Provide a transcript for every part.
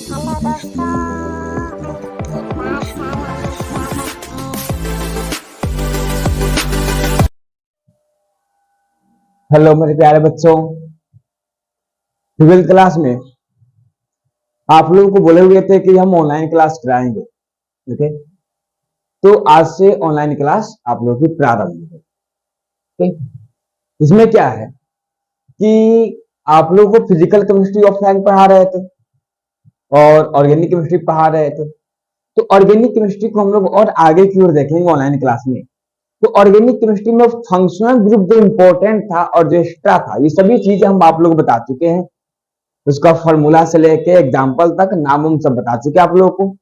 Hello दोस्तों, एक बार साल आपका स्वागत है। हेलो मेरे प्यारे बच्चों, 12th क्लास में आप लोगों को बोले हुए थे कि हम ऑनलाइन क्लास कराएंगे। ओके, तो आज से ऑनलाइन क्लास आप लोगों की प्रारंभ है। ओके, इसमें क्या है कि आप लोगों को फिजिकल केमिस्ट्री ऑफलाइन पढ़ा रहे थे और ऑर्गेनिक केमिस्ट्री पढ़ा रहे थे। तो ऑर्गेनिक केमिस्ट्री को हम लोग और आगे की ओर देखेंगे ऑनलाइन क्लास में। तो ऑर्गेनिक केमिस्ट्री में फंक्शनल ग्रुप जो इंपॉर्टेंट था और जो एक्स्ट्रा था, ये सभी चीजें हम आप लोग बता चुके हैं। उसका फॉर्मूला से लेके एग्जाम्पल तक नाम हम सब बता चुके आप लोगों को।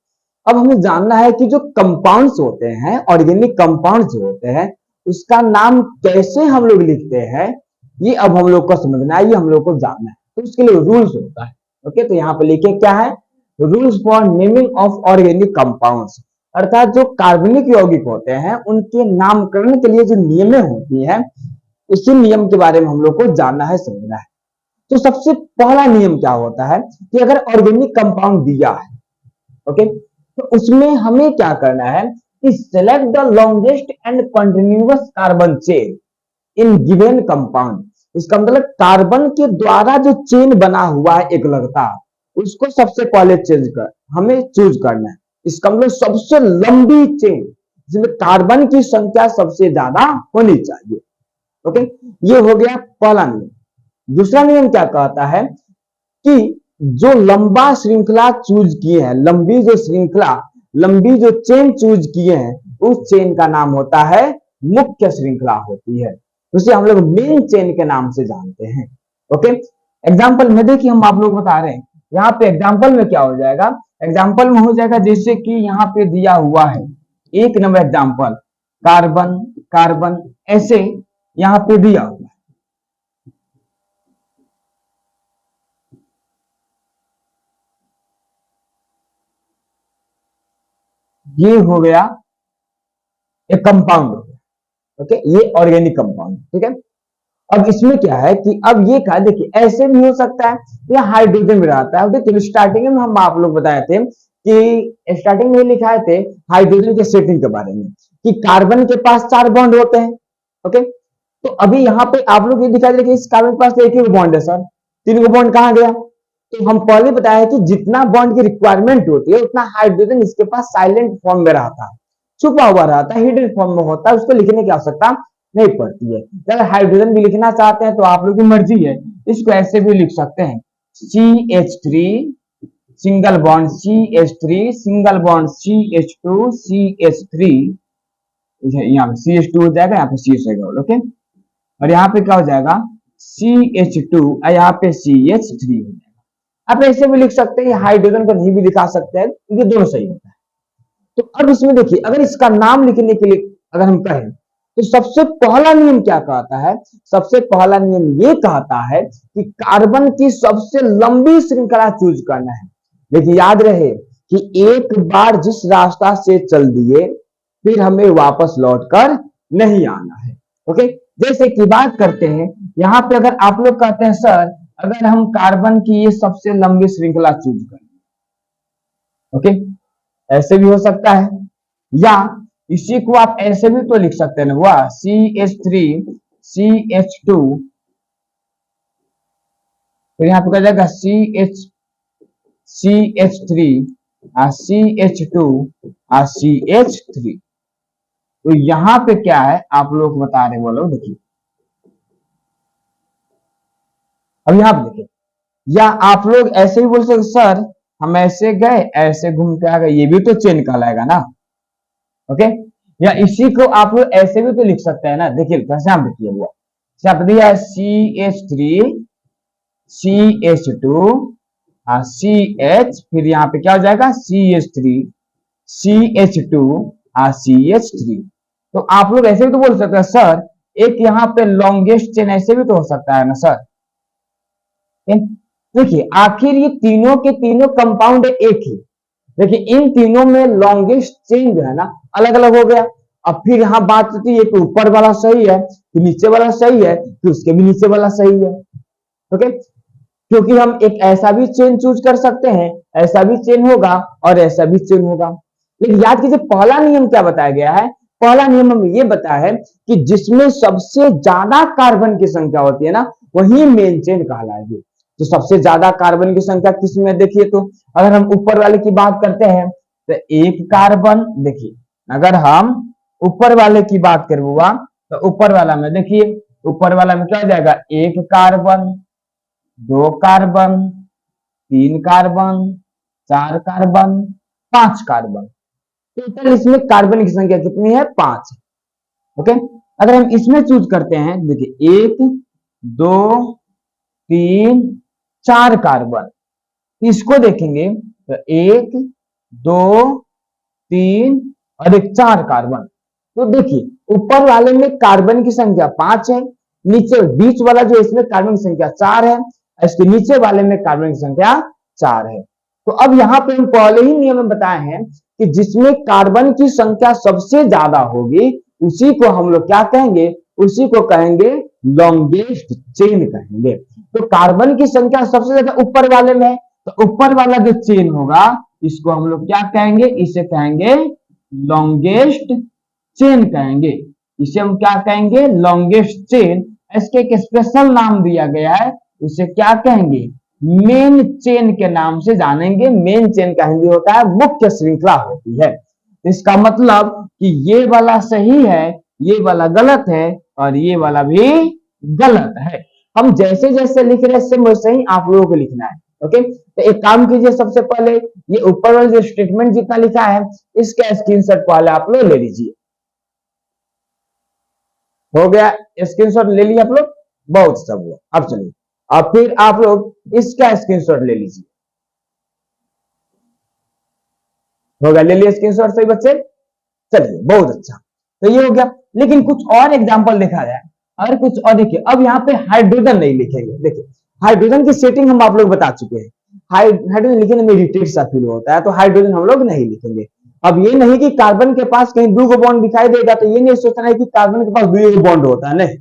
अब हमें जानना है कि जो कंपाउंड्स होते हैं, ऑर्गेनिक कंपाउंड जो होते हैं, उसका नाम कैसे हम लोग लिखते हैं, ये अब हम लोग को समझना है, ये हम लोग को जानना है। तो उसके लिए रूल्स होता है। ओके, तो यहाँ पे लिखे क्या है, rules for naming of organic compounds, अर्थात जो कार्बनिक यौगिक होते हैं उनके नामकरण के लिए जो नियमें होती हैं, उसी नियम के बारे में हम लोग को जानना है, समझना है। तो सबसे पहला नियम क्या होता है कि अगर ऑर्गेनिक कंपाउंड दिया है, ओके, तो उसमें हमें क्या करना है कि select the longest and continuous carbon chain in given compound. इसका मतलब कार्बन के द्वारा जो चेन बना हुआ है एक लगातार, उसको सबसे पहले हमें चूज करना है। इसका मतलब सबसे लंबी चेन जिसमें कार्बन की संख्या सबसे ज्यादा होनी चाहिए। ओके, ये हो गया पहला नियम। दूसरा नियम क्या कहता है कि जो लंबा श्रृंखला चूज किए हैं, लंबी जो श्रृंखला, लंबी जो चेन चूज किए हैं, उस चेन का नाम होता है मुख्य श्रृंखला होती है। उसे हम लोग मेन चेन के नाम से जानते हैं। ओके, एग्जाम्पल में देखिए हम आप लोग बता रहे हैं, यहाँ पे एग्जाम्पल में क्या हो जाएगा, एग्जाम्पल में हो जाएगा जैसे कि यहाँ पे दिया हुआ है एक नंबर एग्जाम्पल, कार्बन कार्बन, ऐसे यहाँ पे दिया हुआ है। ये हो गया एक कंपाउंड। ओके, ये ऑर्गेनिक कंपाउंड, ठीक है। अब इसमें क्या है कि अब ये क्या, देखिए ऐसे भी हो सकता है, ये हाइड्रोजन में रहता है। देखिए स्टार्टिंग में हम आप लोग बताए थे कि स्टार्टिंग में लिखाए थे हाइड्रोजन के सेटिंग के बारे में कि कार्बन के पास 4 बॉन्ड होते हैं। ओके, तो अभी यहाँ पे आप लोग ये दिखाई दे कि इस कार्बन के पास एक ही बॉन्ड है सर, 3 गो बॉन्ड कहाँ गया। तो हम पहले बताया कि जितना बॉन्ड की रिक्वायरमेंट होती है उतना हाइड्रोजन इसके पास साइलेंट फॉर्म में रहता है, छुपा हुआ रहता है, हिडन फॉर्म में होता है, उसको लिखने की आवश्यकता नहीं पड़ती है। अगर हाइड्रोजन भी लिखना चाहते हैं तो आप लोग की मर्जी है, इसको ऐसे भी लिख सकते हैं, CH3 single bond CH3 single bond CH2 CH3, यहाँ पे CH2 हो जाएगा, यहाँ पे CH रहेगा। ओके, और यहाँ पे क्या हो जाएगा CH2 और यहाँ पे CH3 हो जाएगा। आप ऐसे भी लिख सकते हैं, हाइड्रोजन को नहीं भी दिखा सकते हैं, ये दोनों सही होता है। तो अब इसमें देखिए अगर इसका नाम लिखने के लिए अगर हम कहें तो सबसे पहला नियम क्या कहता है, सबसे पहला नियम ये कहता है कि कार्बन की सबसे लंबी श्रृंखला चूज करना है। देखिए याद रहे कि एक बार जिस रास्ता से चल दिए फिर हमें वापस लौटकर नहीं आना है। ओके, जैसे कि बात करते हैं यहाँ पे, अगर आप लोग कहते हैं सर अगर हम कार्बन की ये सबसे लंबी श्रृंखला चूज करें, ओके, ऐसे भी हो सकता है, या इसी को आप ऐसे भी तो लिख सकते हैं ना, वह CH3 CH2, फिर यहाँ पे क्या जाएगा CH3 CH2 CH3। तो यहाँ पे क्या है आप लोग बता रहे बोलो, देखिए अब यहाँ पे देखिए, या आप लोग ऐसे ही बोल सकते सर हम ऐसे गए ऐसे घूम के आ गए, ये भी तो चेन कहलाएगा ना। ओके, या इसी को आप लोग ऐसे भी तो लिख सकते हैं ना, देखिए कैसे आप देखिए हुआ, आप दिया CH3 CH2 CH, फिर यहाँ पे क्या हो जाएगा CH3 CH2 CH3। तो आप लोग ऐसे भी तो बोल सकते हैं सर एक यहाँ पे लॉन्गेस्ट चेन, ऐसे भी तो हो सकता है ना सर। देखिए आखिर ये तीनों के तीनों कंपाउंड एक ही, देखिए इन तीनों में लॉन्गेस्ट चेन जो है ना अलग अलग हो गया। अब फिर यहाँ बात होती है कि ऊपर वाला सही है कि नीचे वाला सही है कि उसके भी नीचे वाला सही है। ओके, क्योंकि हम एक ऐसा भी चेन चूज कर सकते हैं, ऐसा भी चेन होगा और ऐसा भी चेन होगा। लेकिन याद कीजिए पहला नियम क्या बताया गया है, पहला नियम हमें ये बताया है कि जिसमें सबसे ज्यादा कार्बन की संख्या होती है ना, वही मेन चेन कहलाएगी। तो सबसे ज्यादा कार्बन की संख्या किसमें, देखिए तो अगर हम ऊपर वाले की बात करते हैं तो एक कार्बन, देखिए अगर हम ऊपर वाले की बात करें हुआ तो ऊपर वाला में देखिए, ऊपर वाला में क्या हो जाएगा, एक कार्बन, दो कार्बन, तीन कार्बन, चार कार्बन, पांच कार्बन। टोटल इसमें कार्बन की संख्या कितनी है, 5। ओके, अगर हम इसमें चूज करते हैं, देखिए 1 2 3 4 कार्बन, इसको देखेंगे तो 1 2 3 और एक 4 कार्बन। तो देखिए ऊपर वाले में कार्बन की संख्या 5 है, नीचे बीच वाला जो इसमें कार्बन की संख्या 4 है, इसके नीचे वाले में कार्बन की संख्या 4 है। तो अब यहाँ पे हम पहले ही नियम में बताए हैं कि जिसमें कार्बन की संख्या सबसे ज्यादा होगी उसी को हम लोग क्या कहेंगे, उसी को कहेंगे लॉन्गेस्ट चेन कहेंगे। तो कार्बन की संख्या सबसे ज्यादा ऊपर वाले में है, तो ऊपर वाला जो चेन होगा इसको हम लोग क्या कहेंगे, इसे कहेंगे लॉन्गेस्ट चेन कहेंगे। इसे हम क्या कहेंगे, लॉन्गेस्ट चेन। इसके एक स्पेशल नाम दिया गया है, उसे क्या कहेंगे, मेन चेन के नाम से जानेंगे। मेन चेन का हिंदी होता है मुख्य श्रृंखला होती है। इसका मतलब कि ये वाला सही है, ये वाला गलत है और ये वाला भी गलत है। हम जैसे जैसे लिख रहे हैं वैसे ही आप लोगों को लिखना है। ओके, तो एक काम कीजिए, सबसे पहले ये ऊपर वाला जो स्टेटमेंट जितना लिखा है इसका स्क्रीनशॉट पहले आप लोग ले लीजिए। हो गया, स्क्रीनशॉट ले लिया आप लोग, बहुत सब हुआ। अब चलिए, अब फिर आप लोग इसका स्क्रीनशॉट ले लीजिए। हो गया, ले लिया स्क्रीनशॉट सही बच्चे, चलिए बहुत अच्छा। तो ये हो गया, लेकिन कुछ और एग्जांपल देखा जाए, और कुछ और देखिए। अब यहाँ पे हाइड्रोजन नहीं लिखेंगे। देखिए हाइड्रोजन की सेटिंग हम आप लोग बता चुके हैं, हाइड्रोजन लिखने में इरिटेट सा फील होता है, तो हाइड्रोजन हम लोग नहीं लिखेंगे। अब ये नहीं कि कार्बन के पास कहीं 2 बॉन्ड दिखाई देगा तो ये नहीं सोचना है कि कार्बन के पास 2 बॉन्ड होता है, नहीं,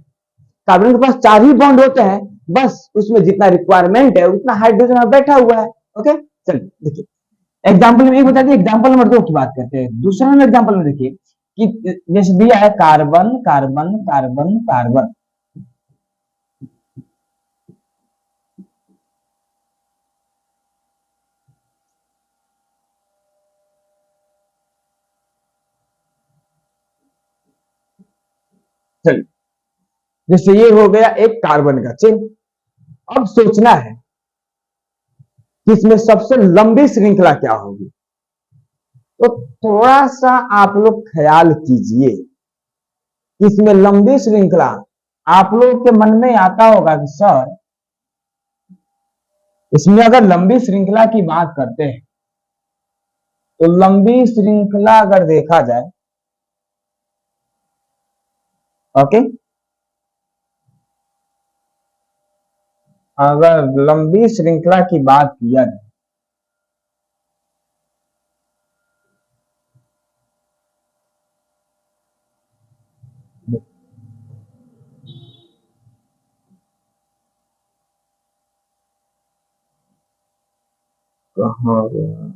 कार्बन के पास 4 ही बॉन्ड होते हैं, बस उसमें जितना रिक्वायरमेंट है उतना हाइड्रोजन बैठा हुआ है। ओके, चलिए देखिए एग्जाम्पल में एक बता दिए, एग्जाम्पल नंबर 2 की बात करते हैं। दूसरा नंबर एग्जाम्पल में देखिए कि जैसे दिया है कार्बन कार्बन कार्बन कार्बन, चलिए जैसे ये हो गया एक कार्बन का चेन। अब सोचना है कि इसमें सबसे लंबी श्रृंखला क्या होगी, तो थोड़ा सा आप लोग ख्याल कीजिए। इसमें लंबी श्रृंखला आप लोग के मन में आता होगा कि सर इसमें अगर लंबी श्रृंखला की बात करते हैं तो लंबी श्रृंखला अगर देखा जाए, ओके, अगर लंबी श्रृंखला की बात किया जाए कहाँ गया,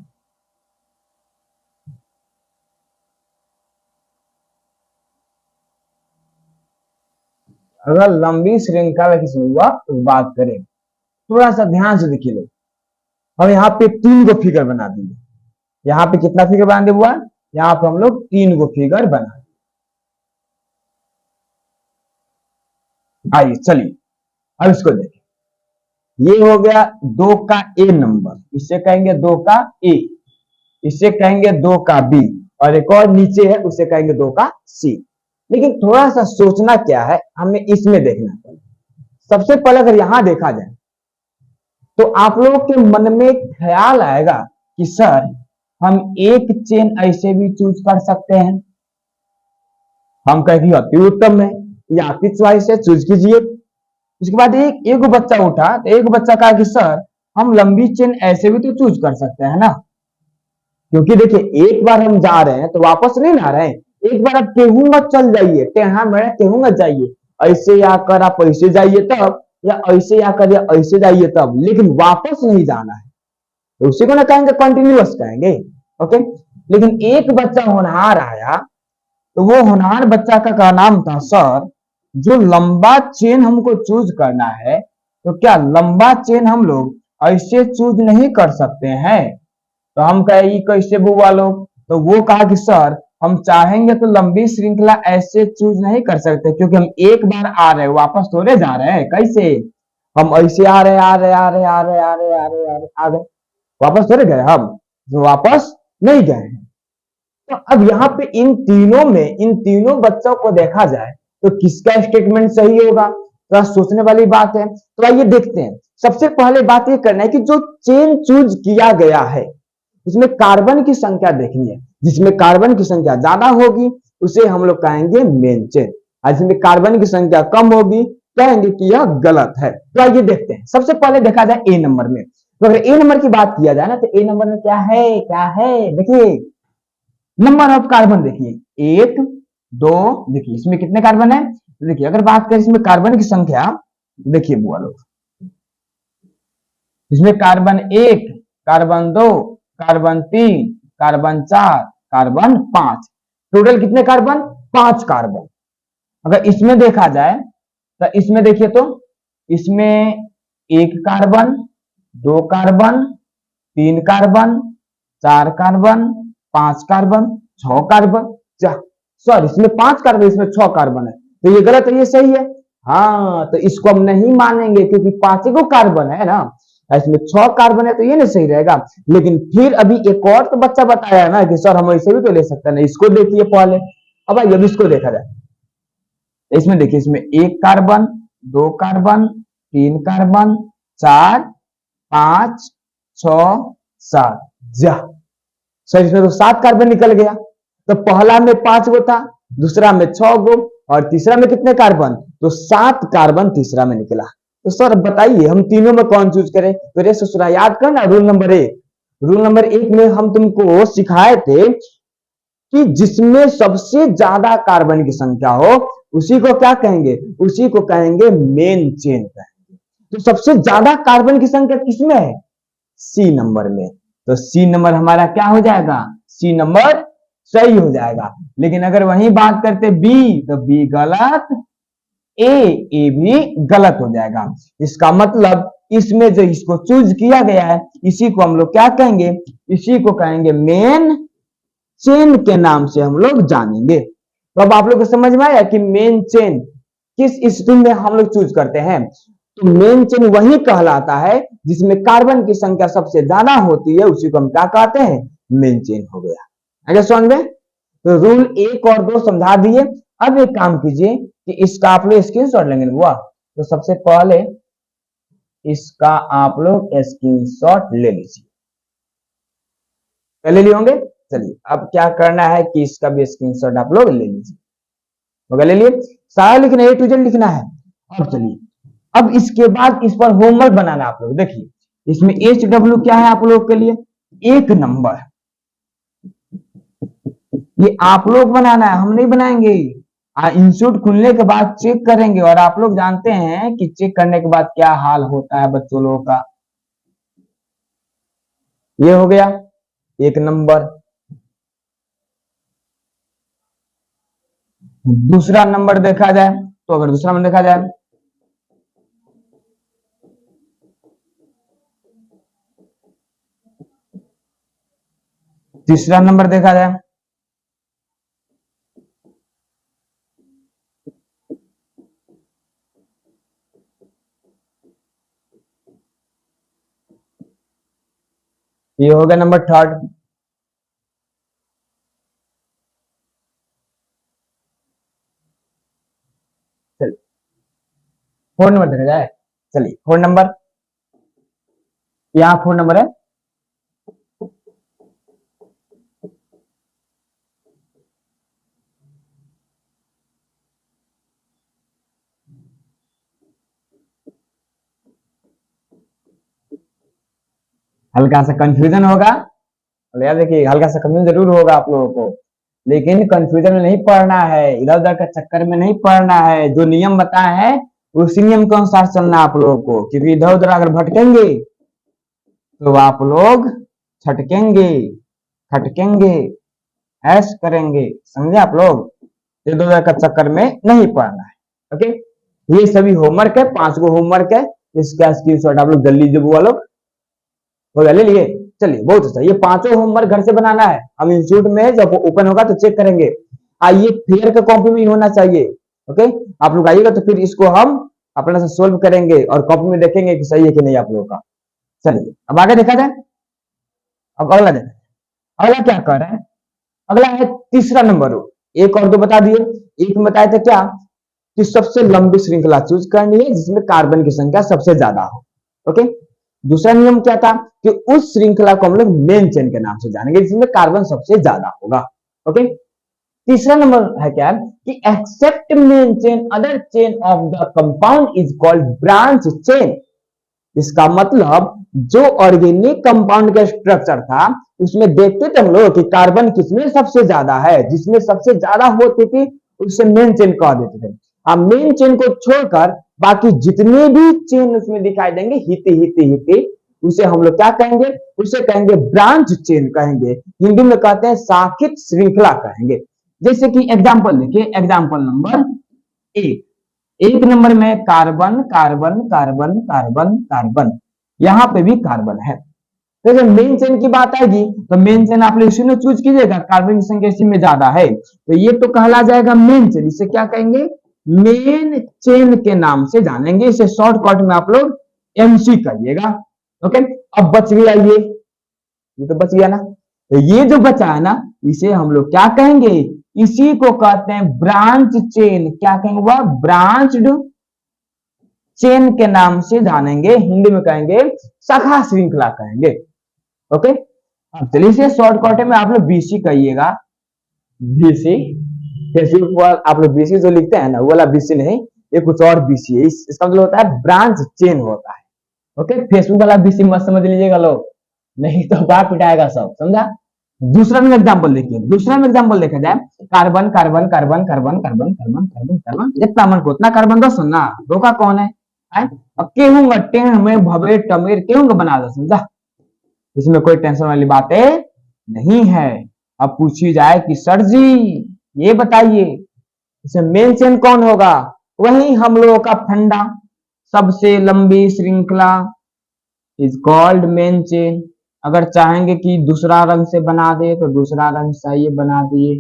अगर लंबी श्रृंखला की शुरुआत बात करें, थोड़ा सा ध्यान से देखिए लोग। हम यहाँ पे 3 गो फिगर बना दिए, यहाँ पे कितना फिगर बना दिया हुआ, यहाँ पे हम लोग 3 गो फिगर बना। आइए चलिए अब इसको देखें। ये हो गया 2 का ए नंबर, इसे कहेंगे 2 का ए, इसे कहेंगे 2 का बी, और एक और नीचे है उसे कहेंगे 2 का सी। लेकिन थोड़ा सा सोचना क्या है, हमें इसमें देखना है। सबसे पहले अगर यहां देखा जाए तो आप लोगों के मन में ख्याल आएगा कि सर हम एक चेन ऐसे भी चूज कर सकते हैं। हम कहेंगे अति उत्तम है, या आपकी चॉइस है, चूज कीजिए। उसके बाद एक बच्चा उठा तो एक बच्चा कहा कि सर हम लंबी चेन ऐसे भी तो चूज कर सकते हैं ना, क्योंकि देखिए एक बार हम जा रहे हैं तो वापस नहीं ना रहे हैं। एक बार आप केहूंगा चल जाइए, टेढ़ा मेढ़ा केहूंगा जाइए, ऐसे आकर आप ऐसे जाइए तब या ऐसे आकर या ऐसे जाइए तब, लेकिन वापस नहीं जाना है, तो उसी को ना कहेंगे कंटिन्यूअस कहेंगे। ओके, लेकिन एक बच्चा होनहार आया, तो वो होनहार बच्चा का नाम था सर, जो लंबा चेन हमको चूज करना है, तो क्या लंबा चेन हम लोग ऐसे चूज नहीं कर सकते हैं? तो हम कहे कैसे बुआ लोग, तो वो कहा कि सर हम चाहेंगे तो लंबी श्रृंखला ऐसे चूज नहीं कर सकते, क्योंकि हम एक बार आ रहे वापस थोड़े जा रहे हैं। कैसे? हम ऐसे आ रहे आ रहे आ रहे आ रहे आ रहे आ रहे आ रहे आ गए, वापस थोड़े गए, हम वापस नहीं गए हैं। तो अब यहाँ पे इन तीनों बच्चों को देखा जाए तो किसका स्टेटमेंट सही होगा, थोड़ा सोचने वाली बात है। तो आइए देखते हैं। सबसे पहले बात ये करना है कि जो चेन चूज किया गया है उसमें कार्बन की संख्या देखनी है, जिसमें कार्बन की संख्या ज्यादा होगी उसे हम लोग कहेंगे मेन चेन, और जिसमें कार्बन की संख्या कम होगी कहेंगे कि यह गलत है। तो आइए देखते हैं। सबसे पहले देखा जाए ए नंबर में, तो अगर ए नंबर की बात किया जाए ना, तो ए नंबर में क्या है, देखिए नंबर ऑफ कार्बन देखिए 1 2, देखिए इसमें कितने कार्बन है, देखिए अगर बात करें इसमें कार्बन की संख्या, देखिए बुआ लोग, इसमें carbon 1, carbon 2, carbon 3, carbon 4, carbon 5, total कितने कार्बन? 5 कार्बन। अगर इसमें देखा जाए तो इसमें देखिए, तो इसमें 1 carbon, 2 carbon, 3 carbon, 4 carbon, 5 carbon, 6 carbon, sorry इसमें 5 कार्बन, इसमें 6 कार्बन है, तो ये गलत है, ये सही है। हाँ, तो इसको हम नहीं मानेंगे क्योंकि 5 को कार्बन है ना, इसमें 6 कार्बन है, तो ये नहीं सही रहेगा। लेकिन फिर अभी एक और तो बच्चा बताया ना कि सर हम ऐसे भी तो ले सकते हैं, इसको देखिए पहले। अब आइए इसको देखा जाए, इसमें देखिए इसमें 1 कार्बन, 2 कार्बन, 3 कार्बन, 4 5 6 7, जा सर इसमें तो 7 कार्बन निकल गया। तो पहला में 5 गो था, दूसरा में 6 गो, और तीसरा में कितने कार्बन? तो 7 कार्बन तीसरा में निकला। तो सर बताइए हम तीनों में कौन चूज करें? तो रे ससुरा याद करना रूल नंबर 1। रूल नंबर 1 में हम तुमको सिखाए थे कि जिसमें सबसे ज्यादा कार्बन की संख्या हो उसी को क्या कहेंगे? उसी को कहेंगे मेन चेन कहेंगे। तो सबसे ज्यादा कार्बन की संख्या किसमें है? सी नंबर में। तो सी नंबर हमारा क्या हो जाएगा? सी नंबर सही हो जाएगा। लेकिन अगर वही बात करते बी, तो बी गलत, ए भी गलत हो जाएगा। इसका मतलब इसमें जो इसको चूज किया गया है इसी को हम लोग क्या कहेंगे? इसी को कहेंगे मेन चेन के नाम से हम लोग जानेंगे। तो अब आप लोग को समझ में आया कि मेन चेन किस स्ट्रिंग में हम लोग चूज करते हैं। तो मेन चेन वही कहलाता है जिसमें कार्बन की संख्या सबसे ज्यादा होती है, उसी को हम क्या कहते हैं? मेन चेन हो गया। आगे समझ में? तो रूल 1 और 2 समझा दिए। अब एक काम कीजिए कि इसका आप लोग स्क्रीनशॉट लेंगे हुआ, तो सबसे पहले इसका आप लोग स्क्रीनशॉट ले लीजिए। ले लिए होंगे? चलिए अब क्या करना है कि इसका भी स्क्रीनशॉट आप लोग ले लीजिए। हो गया, ले लिए? सारा लिखना है, A to Z लिखना है। अब चलिए, अब इसके बाद इस पर होमवर्क बनाना आप लोग। देखिए इसमें HW क्या है आप लोग के लिए? 1 नंबर। ये आप लोग बनाना है, हम नहीं बनाएंगे। इंस्टीट्यूट खुलने के बाद चेक करेंगे, और आप लोग जानते हैं कि चेक करने के बाद क्या हाल होता है बच्चों लोगों का। ये हो गया 1 नंबर। दूसरा नंबर देखा जाए, तो अगर दूसरा नंबर देखा जाए, तीसरा नंबर देखा जाए, ये हो गया नंबर 3rd। चलिए 4 नंबर देखा जाए। चलिए 4 नंबर, यहाँ 4 नंबर है। हल्का सा कंफ्यूजन होगा, याद देखिए हल्का सा कंफ्यूजन जरूर होगा आप लोगों को, लेकिन कंफ्यूजन में नहीं पढ़ना है, इधर उधर का चक्कर में नहीं पढ़ना है। जो नियम बताए हैं उसी नियम के अनुसार चलना आप लोगों को, क्योंकि इधर उधर अगर भटकेंगे तो आप लोग छटकेंगे, खटकेंगे, ऐश करेंगे, समझे आप लोग। इधर उधर का चक्कर में नहीं पड़ना है। ओके, ये सभी होमवर्क है, 5 गो होमवर्क है, इसका स्क्रीनशॉट आप लोग जल्दी लीजिए बुआ लोग। हो गया, ले लिए। चलिए बहुत अच्छा, ये 5 होमवर्क घर से बनाना है। हम इंस्टीट्यूट में जब ओपन होगा तो चेक करेंगे। आइए फेयर का कॉपी में होना चाहिए। ओके, आप लोग आइएगा तो फिर इसको हम अपने से सोल्व करेंगे और कॉपी में देखेंगे कि सही है कि नहीं आप लोगों का। चलिए अब आगे देखा जाए। अब अगला देखा, अगला क्या कर रहा है, अगला है तीसरा नंबर। एक और दो बता दिए। एक में बताया था क्या कि सबसे लंबी श्रृंखला चूज करनी है जिसमें कार्बन की संख्या सबसे ज्यादा हो। ओके, दूसरा नियम क्या था कि उस श्रृंखला को हम लोग मेन चेन के नाम से जानेंगे जिसमें कार्बन सबसे ज्यादा होगा। ओके, तीसरा नंबर है क्या कि except main chain other chain of the compound is called branch chain. इसका मतलब जो ऑर्गेनिक कंपाउंड का स्ट्रक्चर था उसमें देखते थे हम लोग कि कार्बन किसमें सबसे ज्यादा है, जिसमें सबसे ज्यादा होती थी उसे मेन चेन कह देते थे। अब मेन चेन को छोड़कर बाकी जितने भी चेन उसमें दिखाई देंगे हिती हिती हिती, उसे हम लोग क्या कहेंगे, उसे कहेंगे ब्रांच चेन कहेंगे। हिंदी में कहते हैं शाखित श्रृंखला कहेंगे। जैसे कि एग्जाम्पल देखिए, एग्जाम्पल नंबर 1, एक नंबर में carbon carbon carbon carbon carbon, यहां पे भी कार्बन है। तो जब मेन चेन की बात आएगी तो मेन चेन आप लोग इसी में चूज कीजिएगा, कार्बन की संख्या इसी में ज्यादा है तो ये तो कहला जाएगा मेन चेन। इसे क्या कहेंगे, मेन चेन के नाम से जानेंगे। इसे शॉर्टकट में आप लोग एमसी कहिएगा। ओके, अब बच गया ये तो बच गया ना। तो ये जो बचा है ना इसे हम लोग क्या कहेंगे, इसी को कहते हैं ब्रांच चेन। क्या कहेंगे, वह ब्रांच्ड चेन के नाम से जानेंगे। हिंदी में कहेंगे शाखा श्रृंखला कहेंगे। ओके, अब चलिए इसे शॉर्टकट में आप लोग बीसी कहिएगा। बीसी फेसबुक पर आप लोग बीसी जो लिखते हैं ना वो वाला बीसी नहीं, ये कुछ और बीसी है। इसका मतलब होता है ब्रांच चेन होता है। ओके, फेसबुक वाला बीसी मत समझ लीजिएगा लोग, नहीं तो बात पिटाएगा सब, समझा। दूसरा में एग्जांपल देखिए, दूसरा में एग्जांपल देखा जाए, carbon carbon carbon carbon carbon carbon carbon carbon, जितना मन को उतना कार्बन दो, सुनना रोका कौन है। अब केहूंगा टेन में भवे टमेर केहूंगा बना दो, समझा, इसमें कोई टेंशन वाली बातें नहीं है। अब पूछी जाए कि सर जी ये बताइए इसमें मेन चेन कौन होगा, वही हम लोगों का फंडा, सबसे लंबी श्रृंखला इज कॉल्ड मेन चेन। अगर चाहेंगे कि दूसरा रंग से बना दे तो दूसरा रंग से ये बना दिए।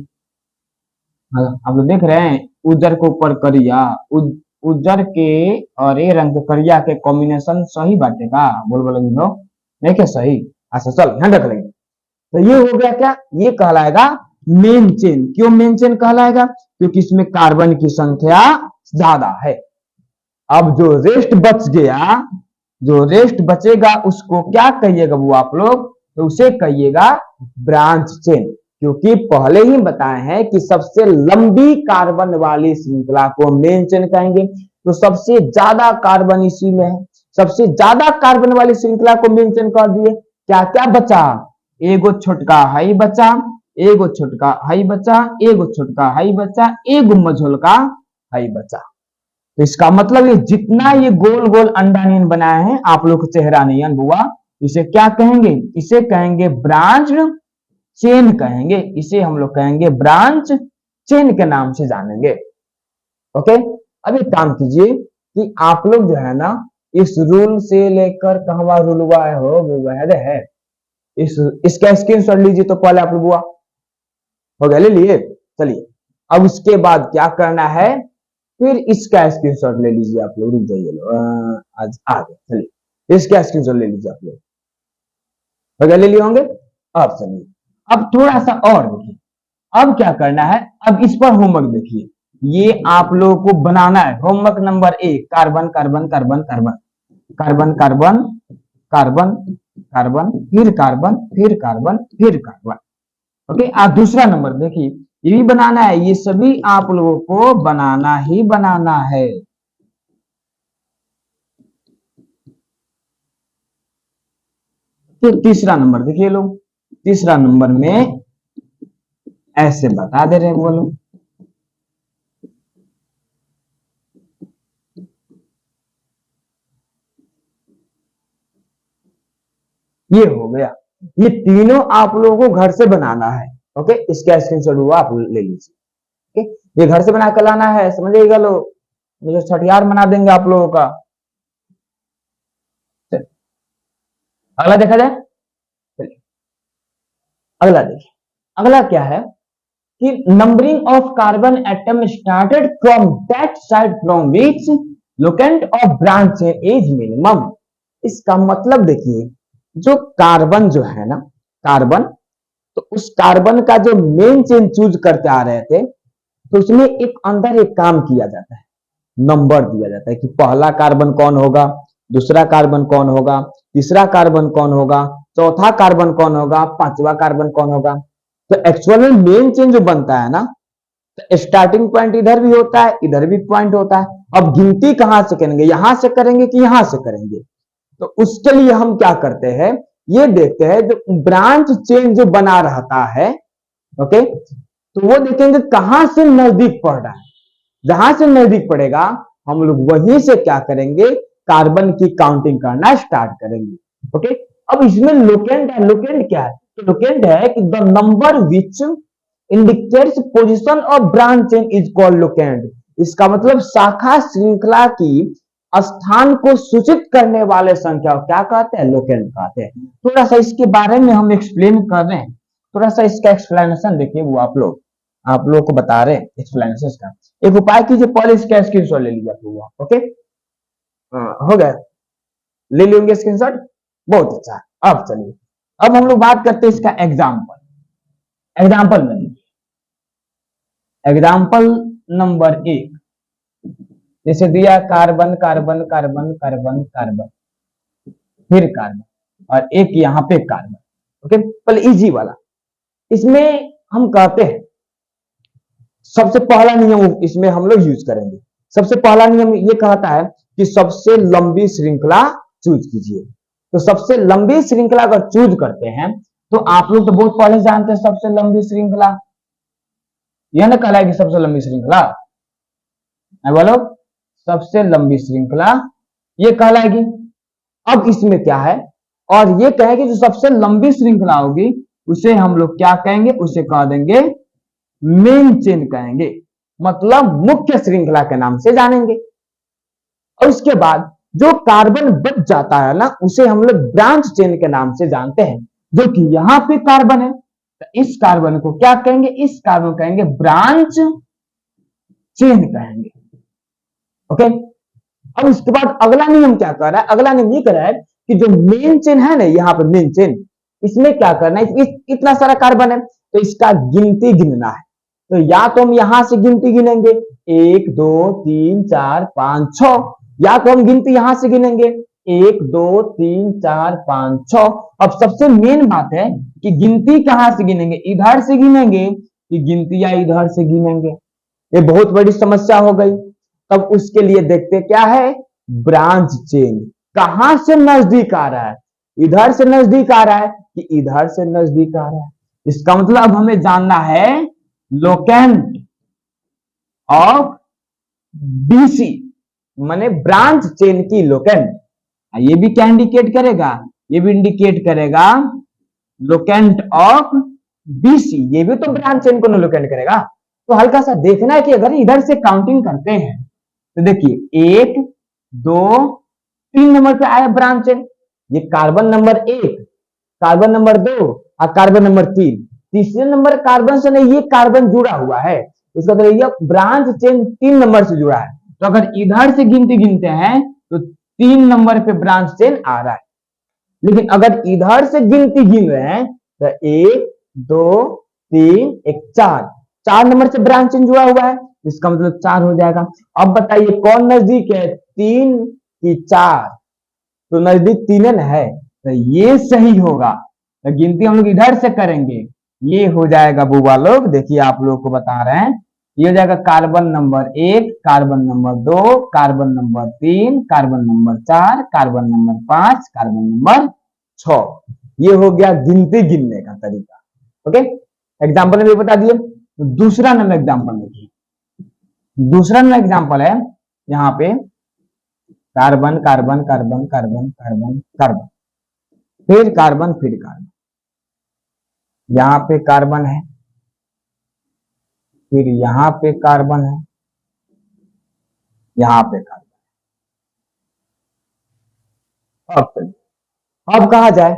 आप लोग देख रहे हैं उज्जर के ऊपर करिया, उज्जर के और ये रंग के करिया के कॉम्बिनेशन सही बाटे का, बोल बोलेंगे लोग नहीं क्या सही। अच्छा चल ध्यान रख लेंगे। तो ये हो गया क्या, ये कहलाएगा मेन चेन। क्यों मेन चेन कहलाएगा, क्योंकि इसमें कार्बन की संख्या ज्यादा है। अब जो रेस्ट बच गया, जो रेस्ट बचेगा उसको क्या कहिएगा वो आप लोग, तो उसे कहिएगा ब्रांच चेन। क्योंकि पहले ही बताए हैं कि सबसे लंबी कार्बन वाली श्रृंखला को मेन चेन कहेंगे, तो सबसे ज्यादा कार्बन इसी में है, सबसे ज्यादा कार्बन वाली श्रृंखला को मेन चेन कर दिए। क्या क्या बचा, एगो छोटका हाई बचा, एगो छोटका हाई बचा, एगो छोटका हाई बचा, एगो मझोलका हाई बचा। तो इसका मतलब ये जितना ये गोल गोल अंडा नीन बनाए हैं आप लोग चेहरा नहीं बुआ, इसे क्या कहेंगे, इसे कहेंगे ब्रांच चेन कहेंगे। इसे हम लोग कहेंगे ब्रांच चेन के नाम से जानेंगे। ओके, अब एक काम कीजिए कि आप लोग जो है ना इस रूल से लेकर कहवा रूल हुआ है हो वो वह है, इसका स्क्रीनशॉट लीजिए तो पहले आप लोग हुआ हो गया, ले लिए। चलिए अब उसके बाद क्या करना है, फिर इसका स्क्रीनशॉट ले लीजिए आप लोग, रुक जाइए आज आ गए। चलिए इसका स्क्रीनशॉट ले लीजिए आप लोग, हो गया, ले लिए होंगे। अब चलिए अब थोड़ा सा और देखिए, अब क्या करना है, अब इस पर होमवर्क देखिए, ये आप लोगों को बनाना है। Homework number 1, carbon carbon carbon carbon carbon carbon carbon carbon फिर कार्बन फिर कार्बन फिर कार्बन। ओके, आप दूसरा नंबर देखिए, ये भी बनाना है, ये सभी आप लोगों को बनाना ही बनाना है। फिर तीसरा नंबर देखिए लोग, तीसरा नंबर में ऐसे बता दे रहे वो लोग, ये हो गया। ये तीनों आप लोगों को घर से बनाना है। ओके, इसका स्क्रीनशॉट हुआ आप ले लीजिए। ओके, ये घर से बना कर लाना है, समझिएगा लोग, मुझे छठियार मना देंगे आप लोगों का। अगला देखा जाए, चलिए अगला देखिए। अगला क्या है कि numbering of carbon atom started from that side from which locant of branch is minimum. इसका मतलब देखिए, जो कार्बन जो है ना, कार्बन, तो उस कार्बन का जो मेन चेन चूज करते आ रहे थे, तो उसमें एक अंदर एक काम किया जाता है, नंबर दिया जाता है कि पहला कार्बन कौन होगा, दूसरा कार्बन कौन होगा, तीसरा कार्बन कौन होगा, चौथा कार्बन कौन होगा, पांचवा कार्बन कौन होगा। तो एक्चुअल में मेन चेन जो बनता है ना, तो स्टार्टिंग पॉइंट इधर भी होता है, इधर भी पॉइंट होता है। अब गिनती कहां से करेंगे, यहां से करेंगे कि यहां से करेंगे? तो उसके लिए हम क्या करते हैं, ये देखते हैं जो ब्रांच चेन जो बना रहता है, ओके, तो वो देखेंगे कहां से नजदीक पड़ रहा है। जहां से नजदीक पड़ेगा हम लोग वहीं से क्या करेंगे, कार्बन की काउंटिंग करना स्टार्ट करेंगे। ओके, अब इसमें लोकेंट है, लोकेंट क्या है, तो लोकेंट है कि the number which indicates position of branch chain is called locant. इसका मतलब शाखा श्रृंखला की स्थान को सूचित करने वाले संख्या को क्या कहते हैं, लोकेंट कहते हैं। थोड़ा सा इसके बारे में हम एक्सप्लेन कर रहे हैं, थोड़ा सा इसका एक्सप्लेनेशन देखिए, वो आप लोग को बता रहे हैं एक्सप्लेनेशन का। एक उपाय कीजिए, पहले इसका स्क्रीनशॉट ले लीजिए आप। ओके, हो गया, ले लेंगे स्क्रीनशॉट, बहुत अच्छा। अब चलिए, अब हम लोग बात करते हैं इसका एग्जाम्पल। एग्जाम्पल में एग्जाम्पल नंबर 1, जैसे दिया carbon carbon carbon carbon carbon, फिर कार्बन, और एक यहाँ पे कार्बन। ओके, पहले इजी वाला, इसमें हम कहते हैं सबसे पहला नियम इसमें हम लोग यूज करेंगे। सबसे पहला नियम ये कहता है कि सबसे लंबी श्रृंखला चूज कीजिए। तो सबसे लंबी श्रृंखला अगर चूज करते हैं, तो आप लोग तो बहुत पहले जानते हैं सबसे लंबी श्रृंखला यह ना कहलाएगी, सबसे लंबी श्रृंखला बोलो, सबसे लंबी श्रृंखला ये कहलाएगी। अब इसमें क्या है, और ये कहेंगे जो सबसे लंबी श्रृंखला होगी उसे हम लोग क्या कहेंगे, उसे कह देंगे मेन चेन कहेंगे, मतलब मुख्य श्रृंखला के नाम से जानेंगे। और उसके बाद जो कार्बन बच जाता है ना, उसे हम लोग ब्रांच चेन के नाम से जानते हैं। जो कि यहां पे कार्बन है, तो इस कार्बन को क्या कहेंगे, इस कार्बन को कहेंगे ब्रांच चेन कहेंगे। ओके, अब इसके बाद अगला नियम क्या कर रहा है, अगला नियम ये कर रहा है कि जो मेन चेन है ना, यहाँ पे मेन चेन, इसमें क्या करना है, इतना सारा कार्बन है तो इसका गिनती गिनना है। तो या तो हम यहां से गिनती गिनेंगे 1 2 3 4 5 6, या तो हम गिनती यहां से गिनेंगे 1 2 3 4 5 6। अब सबसे मेन बात है कि गिनती कहां से गिनेंगे, इधर से गिनेंगे कि गिनती या इधर से गिनेंगे, ये बहुत बड़ी समस्या हो गई। तब उसके लिए देखते क्या है, ब्रांच चेन कहां से नजदीक आ रहा है, इधर से नजदीक आ रहा है कि इधर से नजदीक आ रहा है। इसका मतलब हमें जानना है लोकेंट ऑफ बीसी, माने ब्रांच चेन की लोकेंट। ये भी क्या इंडिकेट करेगा, ये भी इंडिकेट करेगा लोकेंट ऑफ बीसी, ये भी तो ब्रांच चेन को लोकेंट करेगा। तो हल्का सा देखना है कि अगर इधर से काउंटिंग करते हैं तो देखिए 1 2 3 नंबर पे आया ब्रांच चेन, ये कार्बन नंबर 1, कार्बन नंबर 2 और कार्बन नंबर 3। तीसरे नंबर कार्बन से नहीं, ये कार्बन जुड़ा हुआ है, इसका मतलब ये ब्रांच चेन 3 नंबर से जुड़ा है। तो अगर इधर से गिनती गिनते हैं तो 3 नंबर पे ब्रांच चेन आ रहा है। लेकिन अगर इधर से गिनती गिन रहे हैं तो 1 2 3 1 4 नंबर से ब्रांच चेन जुड़ा हुआ है, इसका मतलब 4 हो जाएगा। अब बताइए कौन नजदीक है, 3 की 4? तो नजदीक 3 है, तो ये सही होगा। तो गिनती हम लोग इधर से करेंगे, ये हो जाएगा बुआ लोग, देखिए आप लोग को बता रहे हैं, ये हो जाएगा carbon number 1, carbon number 2, carbon number 3, carbon number 4, carbon number 5, carbon number 6। ये हो गया गिनती गिनने का तरीका। ओके, एग्जाम्पल में बता दिए। दूसरा नंबर एग्जाम्पल देखिए, दूसरा नंबर एग्जाम्पल है यहाँ पे carbon carbon carbon carbon carbon carbon, फिर कार्बन, फिर कार्बन, यहां पे कार्बन है, फिर यहां पे कार्बन है, यहां पे कार्बन। अब कहा जाए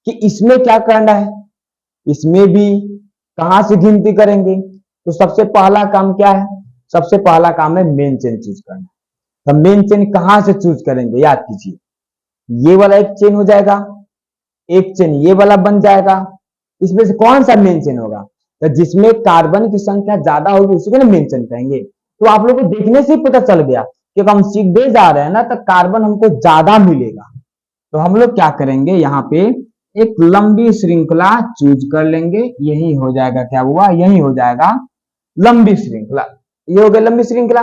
कि इसमें क्या करना है, इसमें भी कहां से गिनती करेंगे, तो सबसे पहला काम क्या है, सबसे पहला काम है मेन चेन चूज करना। तो मेन चेन कहां से चूज करेंगे, याद कीजिए, ये वाला एक चेन हो जाएगा, एक चेन ये वाला बन जाएगा, इसमें से कौन सा मेन चेन होगा, तो जिसमें कार्बन की संख्या ज्यादा होगी उसी को ना मेन चेन कहेंगे। तो आप लोगों को देखने से ही पता चल गया कि हम सीधे जा रहे हैं ना, तो कार्बन हमको ज्यादा मिलेगा। तो हम लोग क्या करेंगे, यहाँ पे एक लंबी श्रृंखला चूज कर लेंगे, यही हो जाएगा, क्या हुआ, यही हो जाएगा लंबी श्रृंखला, ये हो गया लंबी श्रृंखला।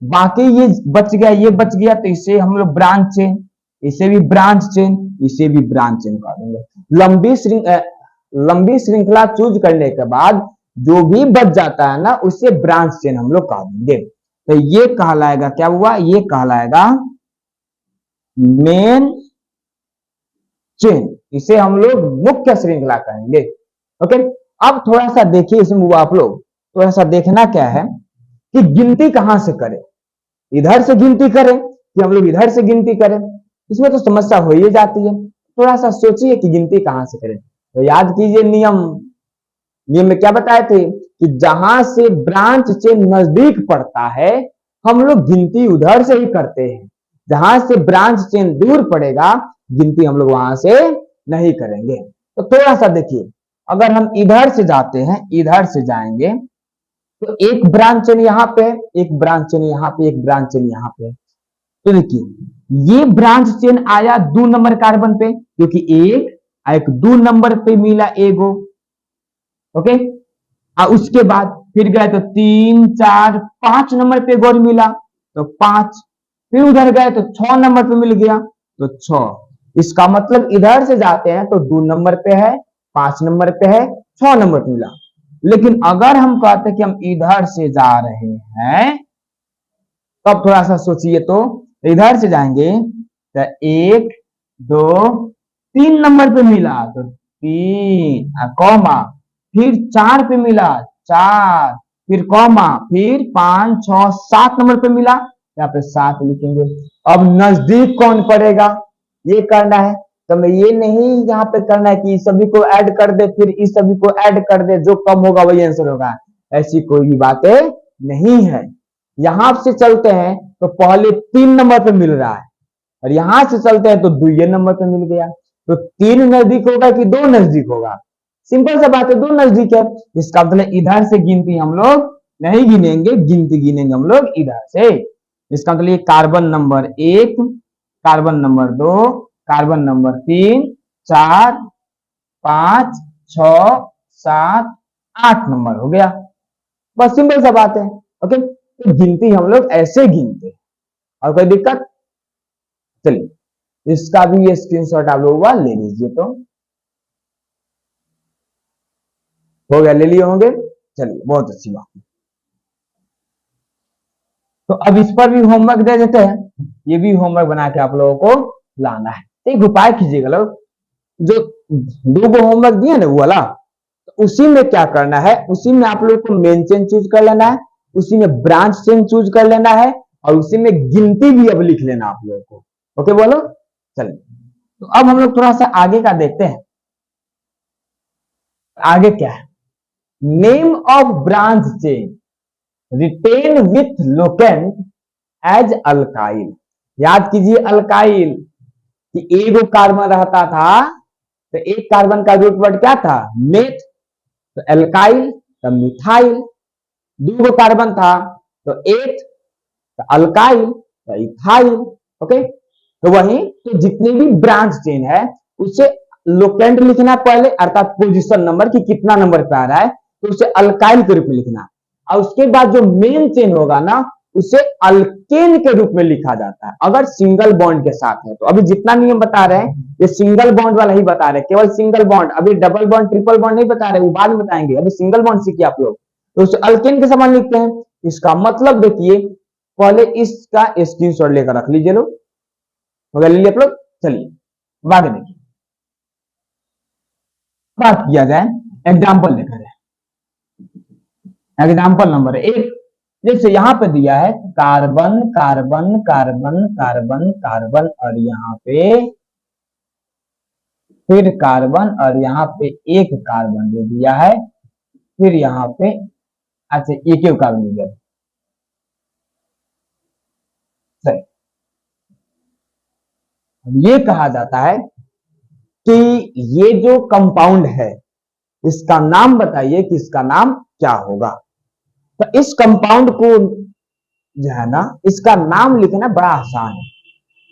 बाकी ये बच गया, ये बच गया, तो इसे हम लोग ब्रांच चेन, इसे भी ब्रांच चेन, इसे भी ब्रांच चेन कर देंगे। लंबी श्रृंखला चूज करने के बाद जो भी बच जाता है ना, उसे ब्रांच चेन हम लोग कह देंगे। तो ये कहलाएगा, क्या हुआ, ये कहलाएगा मेन चेन, इसे हम लोग मुख्य श्रृंखला कहेंगे। ओके, अब थोड़ा सा देखिए इसमें आप लोग, थोड़ा सा देखना क्या है कि गिनती कहां से करें, इधर से गिनती करें कि हम लोग इधर से गिनती करें, इसमें तो समस्या हो ही जाती है। थोड़ा सा सोचिए कि गिनती कहां से करें। तो याद कीजिए नियम, नियम में क्या बताए थे कि जहां से ब्रांच चेन नजदीक पड़ता है हम लोग गिनती उधर से ही करते हैं, जहां से ब्रांच चेन दूर पड़ेगा गिनती हम लोग वहां से नहीं करेंगे। तो थोड़ा सा देखिए, अगर हम इधर से जाते हैं, इधर से जाएंगे, तो एक ब्रांच चेन यहाँ पे, एक ब्रांच चेन यहाँ पे, एक ब्रांच चेन यहाँ पे। तो देखिए ये ब्रांच चेन आया 2 नंबर कार्बन पे, क्योंकि एक 2 नंबर पे मिला एगो। ओके, और उसके बाद फिर गए तो 3 4 5 नंबर पे गोर मिला तो 5, फिर उधर गए तो 6 नंबर पे मिल गया तो 6। इसका मतलब इधर से जाते हैं तो 2 नंबर पे है, 5 नंबर पे है, 6 नंबर पे मिला। लेकिन अगर हम कहते हैं कि हम इधर से जा रहे हैं, तो अब थोड़ा सा सोचिए, तो इधर से जाएंगे तो 1 2 3 नंबर पे मिला तो 3 कॉमा, फिर 4 पे मिला 4, फिर कॉमा, फिर 5 6 7 नंबर पे मिला, यहाँ पे 7 लिखेंगे। अब नजदीक कौन पड़ेगा ये करना है, तो मैं ये नहीं यहाँ पे करना है कि इस सभी को ऐड कर दे फिर इस सभी को ऐड कर दे, जो कम होगा वही आंसर होगा, ऐसी कोई भी बातें नहीं है। यहां से चलते हैं तो पहले 3 नंबर पे मिल रहा है, और यहां से चलते हैं तो 2 नंबर पे मिल गया। तो 3 नजदीक होगा कि 2 नजदीक होगा, सिंपल सा बात है, 2 नजदीक है। इसका मतलब इधर से गिनती हम लोग नहीं गिनेंगे, गिनती गिनेंगे हम लोग इधर से। इसका मतलब carbon number 1, carbon number 2, carbon number 3 4 5 6 7 8 number हो गया, बस सिंपल सा बात है। ओके, तो गिनती हम लोग ऐसे गिनते हैं, और कोई दिक्कत, चलिए इसका भी ये स्क्रीनशॉट आप लोग ले लीजिए। तो हो गया, ले लिए होंगे, चलिए बहुत अच्छी बात है। तो अब इस पर भी होमवर्क दे देते हैं, ये भी होमवर्क बना के आप लोगों को लाना है। तो एक उपाय कीजिएगा लोग, जो 2 होमवर्क दिए ना वो वाला, तो उसी में क्या करना है, उसी में आप लोग को मेन चेन चूज कर लेना है, उसी में ब्रांच चेन चूज कर लेना है, और उसी में गिनती भी अब लिख लेना आप लोगों को। ओके बोलो, चलिए तो अब हम लोग थोड़ा सा आगे का देखते हैं। आगे क्या है, name of branch chain written with locant as alkyl. याद कीजिए अल्काइल कि एगो कार्बन रहता था, तो एक कार्बन का रूट वर्ड क्या था, मेथ, तो एल्काइल तो मिथाइल, 2 कार्बन था तो एथ, तो अल्काइल तो इथाइल। ओके, तो वही, तो जितने भी ब्रांच चेन है उसे लोकेंट लिखना पहले, अर्थात पोजीशन नंबर की कितना नंबर पे आ रहा है, तो उसे अल्काइल के रूप में लिखना, और उसके बाद जो मेन चेन होगा ना उसे अल्केन के रूप में लिखा जाता है, अगर सिंगल बॉन्ड के साथ है। तो अभी जितना नियम बता रहे हैं ये सिंगल बॉन्ड वाला ही बता रहे हैं, केवल सिंगल बॉन्ड, अभी डबल बॉन्ड ट्रिपल बॉन्ड नहीं बता रहे, वो बाद में बताएंगे, अभी सिंगल बॉन्ड सीखिए आप लोग। तो उसे अल्केन के समान लिखते हैं। इसका मतलब देखिए, पहले इसका स्क्रीनशॉट लेकर रख लीजिए लोग, हो गया, ले लिया आप लोग, चलिए आगे देखिए। बात किया जाए एग्जाम्पल लेकर, एग्जाम्पल नंबर एक, जैसे यहाँ पे दिया है carbon carbon carbon carbon carbon और यहाँ पे फिर कार्बन और यहाँ पे एक कार्बन दे दिया है, फिर यहाँ पे अच्छा एक कार्बन दे दिया सही। ये कहा जाता है कि ये जो कंपाउंड है इसका नाम बताइए कि इसका नाम क्या होगा। तो इस कंपाउंड को जो है ना इसका नाम लिखना बड़ा आसान है।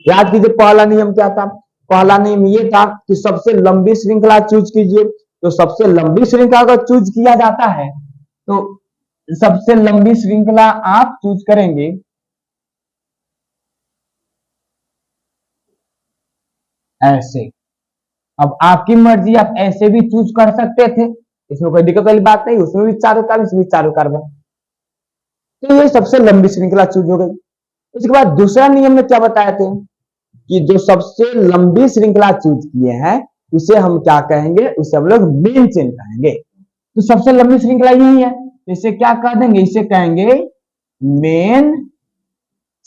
याद कीजिए पहला नियम क्या था, पहला नियम ये था कि सबसे लंबी श्रृंखला चूज कीजिए। तो सबसे लंबी श्रृंखला अगर चूज किया जाता है तो सबसे लंबी श्रृंखला आप चूज करेंगे ऐसे। अब आपकी मर्जी, आप ऐसे भी चूज कर सकते थे, इसमें कोई दिक्कत वाली बात नहीं, उसमें भी चारों कार्बन, इसमें भी चारों कार्बन। तो ये सबसे लंबी श्रृंखला चूज हो गई। उसके बाद दूसरा नियम में क्या बताए थे कि जो सबसे लंबी श्रृंखला चूज किए हैं उसे हम क्या कहेंगे, उसे हम लोग मेन चेन कहेंगे। तो सबसे लंबी श्रृंखला यही है, इसे क्या कह देंगे, इसे कहेंगे मेन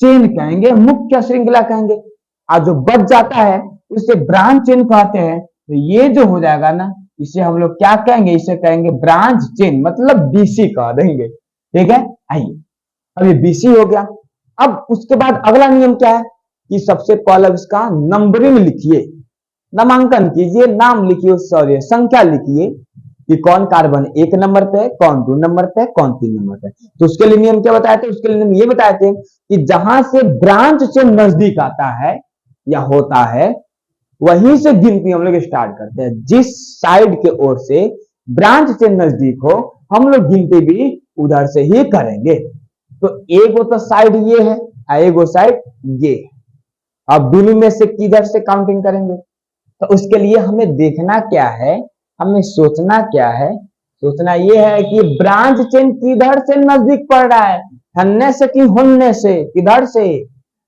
चेन कहेंगे, मुख्य श्रृंखला कहेंगे। और जो बच जाता है उसे ब्रांच चेन कहते हैं। तो ये जो हो जाएगा ना इसे हम लोग क्या कहेंगे, इसे कहेंगे ब्रांच चेन, मतलब बीसी कह देंगे। ठीक है, आइए अब ये बीसी हो गया। अब उसके बाद अगला नियम क्या है कि सबसे पहले इसका नंबरिंग लिखिए, नामांकन कीजिए, नाम लिखिए, सॉरी संख्या लिखिए कि कौन कार्बन 1 नंबर पे है, कौन 2 नंबर पे है, कौन 3 नंबर पे है। तो उसके लिए नियम क्या बताए थे, उसके लिए नियम ये बताए थे कि जहां से ब्रांच चेन नजदीक आता है या होता है वहीं से गिनती हम लोग स्टार्ट करते हैं। जिस साइड के ओर से ब्रांच चेन नजदीक हो हम लोग गिनती भी उधर से ही करेंगे। तो एक तो साइड ये है, एक साइड ये है। अब दोनों में से किधर से काउंटिंग करेंगे, तो उसके लिए हमें देखना क्या है, हमें सोचना क्या है, सोचना ये है कि ब्रांच चेन किधर से नजदीक पड़ रहा है, हन्ने से कि हुन्ने से, किधर से।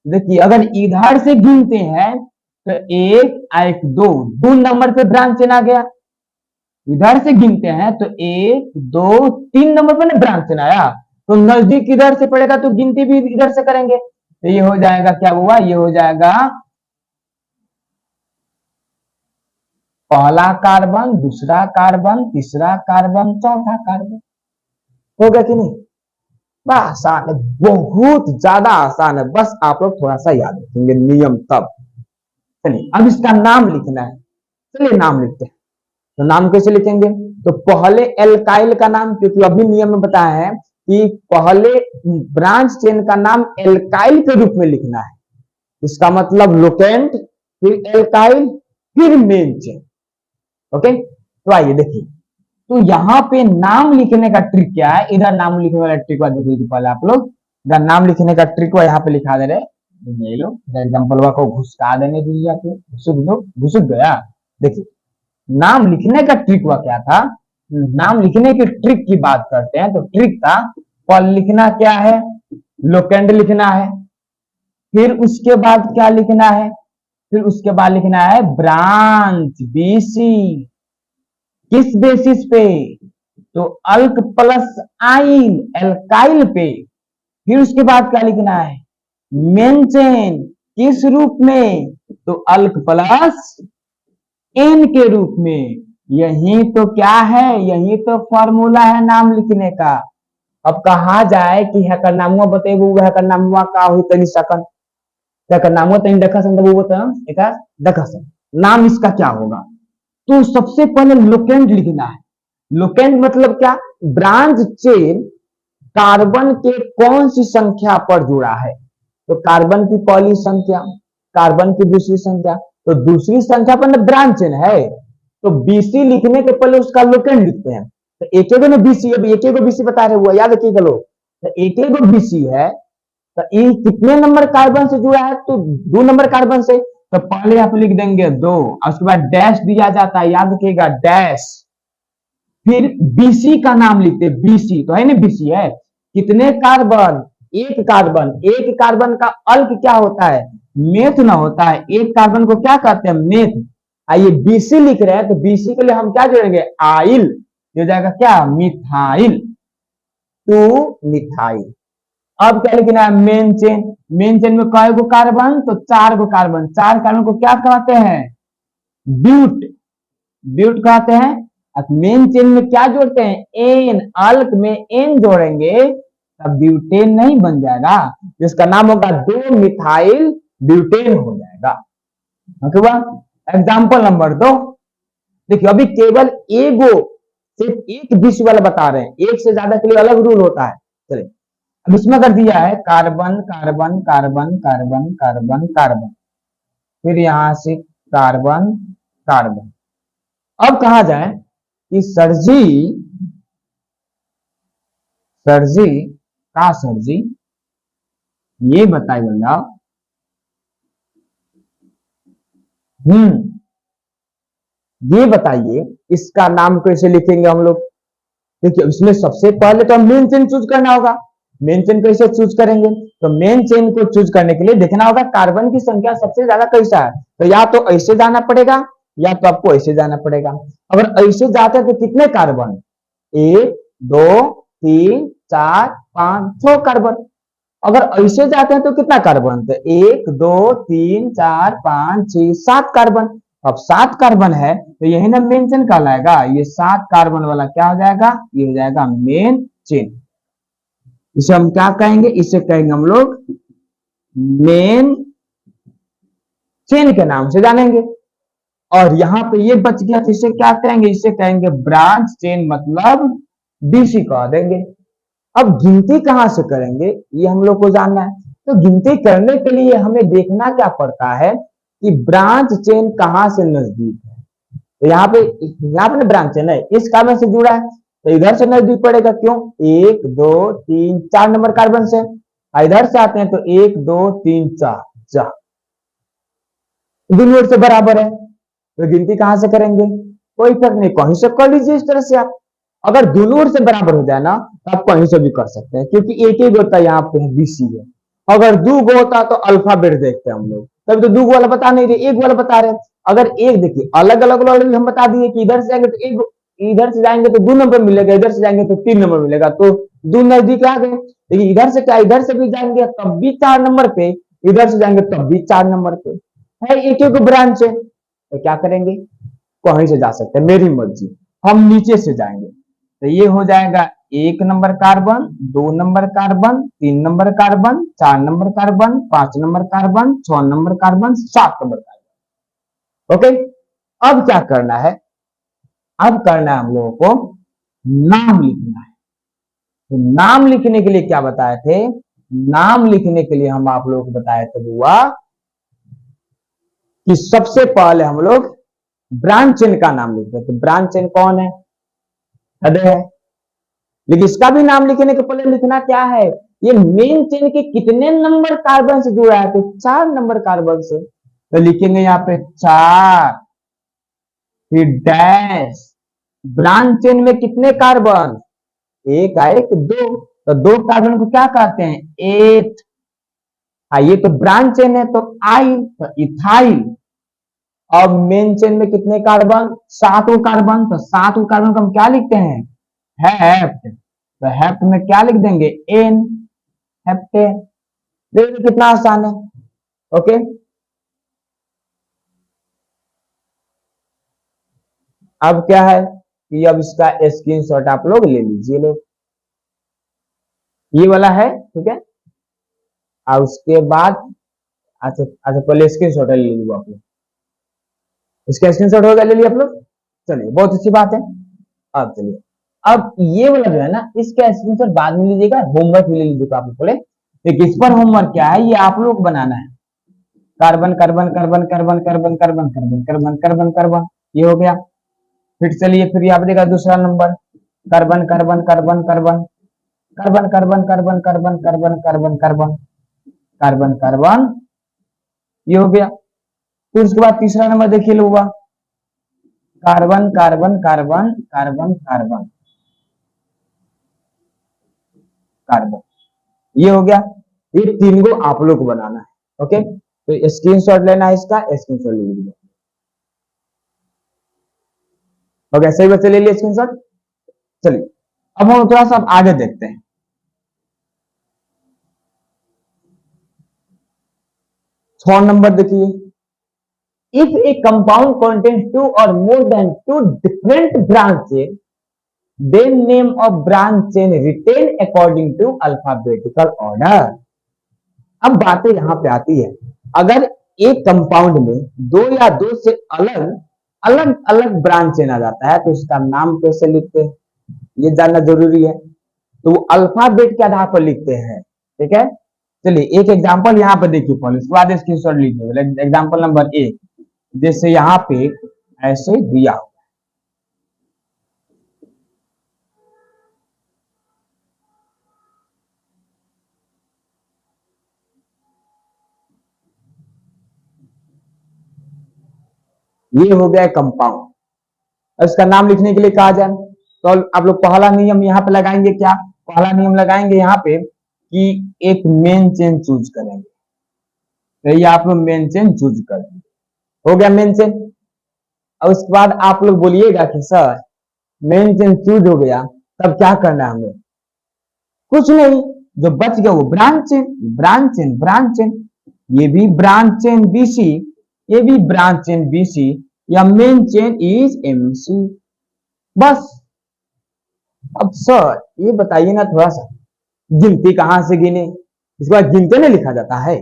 देखिए अगर इधर से गिनते हैं तो 1 1 2 नंबर पे ब्रांच चेन आ गया। इधर से गिनते हैं तो 1 2 3 नंबर पे ना ब्रांच चेन आया, तो नजदीक इधर से पड़ेगा तो गिनती भी इधर से करेंगे। तो ये हो जाएगा क्या हुआ, ये हो जाएगा पहला कार्बन, दूसरा कार्बन, तीसरा कार्बन, चौथा कार्बन। हो गया कि नहीं, बड़ा आसान है, बहुत ज्यादा आसान है, बस आप लोग थोड़ा सा याद रखेंगे नियम तब। चलिए अब इसका नाम लिखना है, चलिए नाम लिखते हैं। तो नाम कैसे लिखेंगे, तो पहले एल्काइल का नाम, क्योंकि अभी नियम में बताया है कि पहले ब्रांच चेन का नाम एल्काइल के रूप में लिखना है। इसका मतलब लोकेंट, फिर एल्काइल, फिर मेन चेन। ओके, तो आइए देखिए, तो यहाँ पे नाम लिखने का ट्रिक क्या है, इधर नाम लिखने वाला ट्रिक देखिए। पहले आप लोग इधर नाम लिखने का ट्रिक यहाँ पे लिखा दे रहे, एग्जाम्पल को घुसका देने दीजिए, घुस गया। देखिए नाम लिखने का ट्रिक क्या था, नाम लिखने की ट्रिक की बात करते हैं तो ट्रिक था पहले लिखना क्या है, लोकेंड लिखना है, फिर उसके बाद क्या लिखना है, फिर उसके बाद लिखना है ब्रांच बीसी। किस बेसिस पे, तो अल्क प्लस आइल, एल्काइल पे। फिर उसके बाद क्या लिखना है, मेन चेन, किस रूप में, तो अल्क प्लस एन के रूप में। यही तो क्या है, यही तो फॉर्मूला है नाम लिखने का। अब कहा जाए कि हैकर नामुआ बतेबू, हैकर नामुआ का हुई तनी सकन, हैकर नामुआ तनी देखा सन, वो बता एक देखा सन नाम इसका क्या होगा। तो सबसे पहले लोकेंड लिखना है। लोकेंड मतलब क्या, ब्रांच चेन कार्बन के कौन सी संख्या पर जुड़ा है, तो कार्बन की पहली संख्या, कार्बन की दूसरी संख्या, तो दूसरी संख्या पर ना ब्रांच चेन है, तो बीसी लिखने के पहले उसका लोकेंड लिखते हैं। तो एक एक में बीसी, अब एक एक बीसी बता रहे हुआ, याद रखिएगा लोग, तो एक एक बीसी है, तो ये कितने नंबर कार्बन से जुड़ा है, तो 2 नंबर कार्बन से। तो पहले आप लिख देंगे 2, और उसके बाद डैश दिया जाता है, याद रखिएगा डैश। फिर बीसी का नाम लिखते हैं, बीसी तो है ना, बीसी है कितने कार्बन, एक कार्बन। एक कार्बन का अल्क क्या होता है, मेथ ना होता है, एक कार्बन को क्या कहते हैं, मेथ। आइए बीसी लिख रहे हैं तो बीसी के लिए हम क्या जोड़ेंगे, आइल, हो जाएगा क्या, मिथाइल, टू मिथाइल। अब क्या लिखना है, मेन चेन, मेन चेन में कई गो कार्बन, तो 4 गो कार्बन, 4 कार्बन को क्या कहते हैं, ब्यूट, ब्यूट कहते हैं। अब मेन चेन में क्या जोड़ते हैं, एन, अल्क में एन जोड़ेंगे तब ब्यूटेन नहीं बन जाएगा, जिसका नाम होगा 2 मिथाइल ब्यूटेन हो जाएगा। ओके बा, एग्जाम्पल नंबर 2, देखिए अभी केवल एगो, सिर्फ एक विषय वाला बता रहे हैं, एक से ज्यादा के लिए अलग रूल होता है। चलिए अब इसमें कर दिया है carbon carbon carbon carbon carbon carbon, फिर यहां से कार्बन कार्बन। अब कहा जाए कि सरजी, सरजी का सरजी ये बताइए बंदा, ये बताइए इसका नाम कैसे लिखेंगे हम लोग। देखिए इसमें सबसे पहले तो हम मेन चेन चूज करना होगा, मेन चेन कैसे चूज करेंगे, तो मेन चेन को चूज करने के लिए देखना होगा कार्बन की संख्या सबसे ज्यादा कैसा है, तो या तो ऐसे जाना पड़ेगा या तो आपको ऐसे जाना पड़ेगा। अगर ऐसे जाते हैं तो कितने कार्बन, 1 2 3 4 5 6 कार्बन। अगर ऐसे जाते हैं तो कितना कार्बन, तो 1 2 3 4 5 6 7 कार्बन। अब 7 कार्बन है तो यही ना मेन चेन कहलाएगा, ये 7 कार्बन वाला क्या हो जाएगा, ये हो जाएगा मेन चेन। इसे हम क्या कहेंगे, इसे कहेंगे हम लोग मेन चेन के नाम से जानेंगे। और यहाँ पे ये बच गया तो इसे क्या कहेंगे, इसे कहेंगे ब्रांच चेन, मतलब बीसी कह देंगे। अब गिनती कहां से करेंगे ये हम लोग को जानना है, तो गिनती करने के लिए हमें देखना क्या पड़ता है कि ब्रांच चेन कहां से नजदीक है। तो यहाँ पे ब्रांच चेन है, इस कार्बन से जुड़ा है तो इधर से नजदीक पड़ेगा, क्यों, 1 2 3 4 नंबर कार्बन से। इधर से आते हैं तो 1 2 3 4 4 दोनों से बराबर है, तो गिनती कहां से करेंगे, कोई फर्क नहीं, कहीं से कर लीजिए इस तरह से आप। अगर दोनों ओर से बराबर हो जाए ना तो आप कहीं से भी कर सकते हैं, क्योंकि एक ही होता है यहाँ पे बीसी है। अगर दो गो होता तो अल्फाबेट देखते हैं हम लोग, तभी तो दो वाला बता नहीं रहे, एक वाला बता रहे। अगर एक देखिए अलग अलग वाले हम बता दिए कि इधर से जाएंगे तो एक, इधर से जाएंगे तो 2 नंबर मिलेगा, इधर से जाएंगे तो 3 नंबर मिलेगा, तो 2 नजदीक आ गए। लेकिन इधर से क्या, इधर से भी जाएंगे तब भी 4 नंबर पे, इधर से जाएंगे तब भी 4 नंबर पे है, एक एक ब्रांच है, तो क्या करेंगे, कहीं से जा सकते हैं, मेरी मर्जी। हम नीचे से जाएंगे तो ये हो जाएगा 1 number carbon, 2 number carbon, 3 number carbon, 4 number carbon, 5 number carbon, 6 number carbon, 7 number carbon. Okay, अब क्या करना है, अब करना है हम लोगों को नाम लिखना है। तो नाम लिखने के लिए क्या बताए थे, नाम लिखने के लिए हम आप लोगों को बताए थे बुआ कि सबसे पहले हम लोग ब्रांच चेन का नाम लिखते हैं। तो ब्रांच चेन कौन है, हृदय है, लेकिन इसका भी नाम लिखने के पहले लिखना क्या है, ये मेन चेन के कितने नंबर कार्बन से जुड़ा है, तो 4 नंबर कार्बन से, तो लिखेंगे यहाँ पे 4, फिर डैश, ब्रांच चेन में कितने कार्बन, एक आए कि 2, तो 2 कार्बन को क्या कहते हैं, 8। ये तो ब्रांच चेन है तो आई, तो इथाइल। अब मेन चेन में कितने कार्बन, 7 कार्बन, तो 7 कार्बन को हम क्या लिखते हैं, हेप्ट, तो हेप्ट में क्या लिख देंगे, एन, हेप्टे। देखिए कितना आसान है। ओके, अब क्या है कि अब इसका स्क्रीनशॉट आप लोग ले लीजिए, लोग ये वाला है, ठीक है। और उसके बाद अच्छा अच्छा पहले स्क्रीनशॉट ले लीजिए आप लोग, इसका स्क्रीनशॉट होगा, ले लिया आप लोग, चलिए बहुत अच्छी बात है। अब चलिए, अब ये वाला जो है ना, इसका स्क्रीनशॉट बाद में लीजिएगा, होमवर्क भी ले लीजिएगा आप लोग बोले। देखिए इस पर होमवर्क क्या है, ये आप लोग बनाना है, carbon carbon carbon carbon carbon carbon carbon carbon carbon carbon, ये हो गया। फिर चलिए, फिर यहाँ पे देखा दूसरा number, carbon carbon carbon carbon carbon carbon carbon carbon carbon carbon carbon carbon carbon, ये हो गया। फिर उसके बाद तीसरा नंबर देखिए लोग, carbon carbon carbon carbon carbon carbon, ये हो गया। ये 3 को आप लोग को बनाना है। ओके, तो स्क्रीनशॉट लेना है, इसका स्क्रीनशॉट ले लीजिए। हो गया, सही बच्चे ले लिए स्क्रीनशॉट। चलिए अब हम थोड़ा सा अब आगे देखते हैं। 6 नंबर देखिए, if A compound contains two or more than two different branches, then name of branch chain retain according to alphabetical order। अब बातें यहां पे आती है, अगर एक कंपाउंड में दो या दो से अलग अलग अलग ब्रांच चेन आ जाता है तो उसका नाम कैसे लिखते हैं, ये जानना जरूरी है। तो वो अल्फाबेट के आधार पर लिखते हैं, ठीक है। चलिए एक एग्जांपल यहाँ पे देखिए पहले, उसके बाद स्क्रीनशॉट लीजिए। एग्जांपल नंबर 1, जैसे यहाँ पे ऐसे दिया, ये हो गया कंपाउंड। इसका नाम लिखने के लिए कहा जाए तो आप लोग पहला नियम यहाँ पे लगाएंगे, क्या पहला नियम लगाएंगे यहाँ पे कि एक मेन चेन चूज करेंगे। तो ये आप लोग मेन चेन चूज करेंगे, हो गया मेन चेन। और उसके बाद आप लोग बोलिएगा कि सर मेन चेन चूज हो गया, तब क्या करना है हमें, कुछ नहीं, जो बच गया वो branch chain, branch chain, branch chain. ये भी ब्रांच चेन बीसी, ये भी ब्रांच चेन बीसी, या मेन चेन इज एमसी, बस। अब सर ये बताइए ना थोड़ा सा, गिनती कहां से गिने, इसके बाद गिनते में लिखा जाता है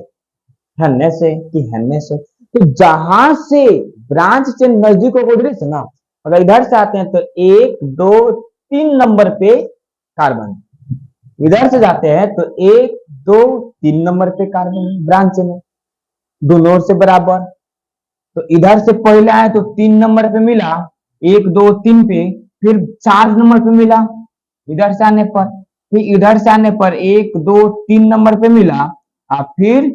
हन्ने से कि हन्ने से। तो जहां से ब्रांच चेन नजदीक हो उधर से ना, अगर इधर से आते हैं तो 1 2 3 नंबर पे कार्बन, इधर से जाते हैं तो 1 2 3 नंबर पे कार्बन ब्रांच चेन है, दोनों ओर से बराबर। तो इधर से पहले आए तो 3 नंबर पे मिला, 1 2 3 पे, फिर 4 नंबर पे मिला इधर से आने पर, फिर इधर से आने पर 1 2 3 नंबर पे मिला, और फिर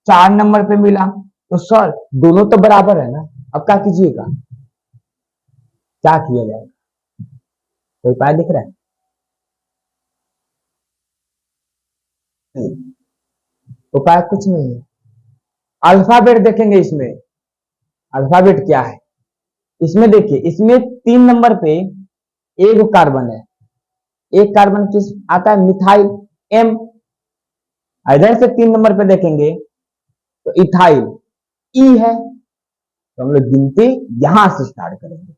4 नंबर पे मिला। तो सर दोनों तो बराबर है ना, अब क्या कीजिएगा, क्या किया जाएगा, कोई उपाय दिख रहा है? उपाय कुछ नहीं है, अल्फाबेट देखेंगे इसमें। अल्फाबेट क्या है इसमें, देखिए इसमें 3 नंबर पे एक कार्बन है, एक कार्बन किस आता है, मिथाइल एम। इधर से 3 नंबर पे देखेंगे तो इथाइल ई है। तो हम लोग गिनती यहां से स्टार्ट करेंगे।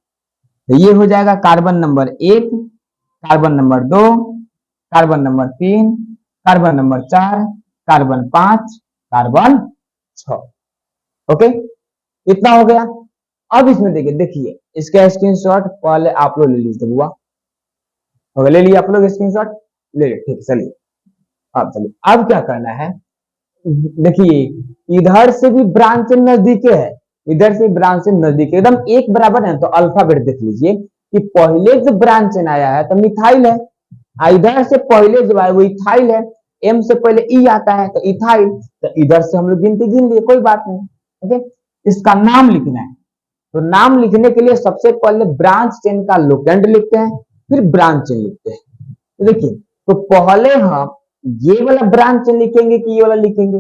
तो ये हो जाएगा carbon number 1, carbon number 2, carbon number 3, carbon number 4, carbon 5, carbon 6। Okay, इतना हो गया। अब इसमें देखिए, देखिए इसका स्क्रीनशॉट पहले आप लोग ले लीजिए बुआ, ले लिया आप लोग स्क्रीनशॉट, ले लिया, ठीक है। चलिए अब चलिए, अब क्या करना है, देखिए इधर से भी ब्रांच नजदीक है, इधर से ब्रांच नजदीक एकदम एक बराबर है। तो अल्फाबेट देख लीजिए कि पहले जो ब्रांच आया है तो मिथाइल है, इधर से पहले जो आया वो इथाइल है, एम से पहले ई आता है तो इथाइल। तो इधर से हम लोग गिनती गिन लिए, कोई बात नहीं। ओके, इसका नाम लिखना है, तो नाम लिखने के लिए सबसे पहले ब्रांच चेन का लोकेंड लिखते हैं, फिर ब्रांच चेन लिखते हैं। तो देखिए, तो पहले हम ये वाला ब्रांच चेन लिखेंगे कि ये वाला लिखेंगे,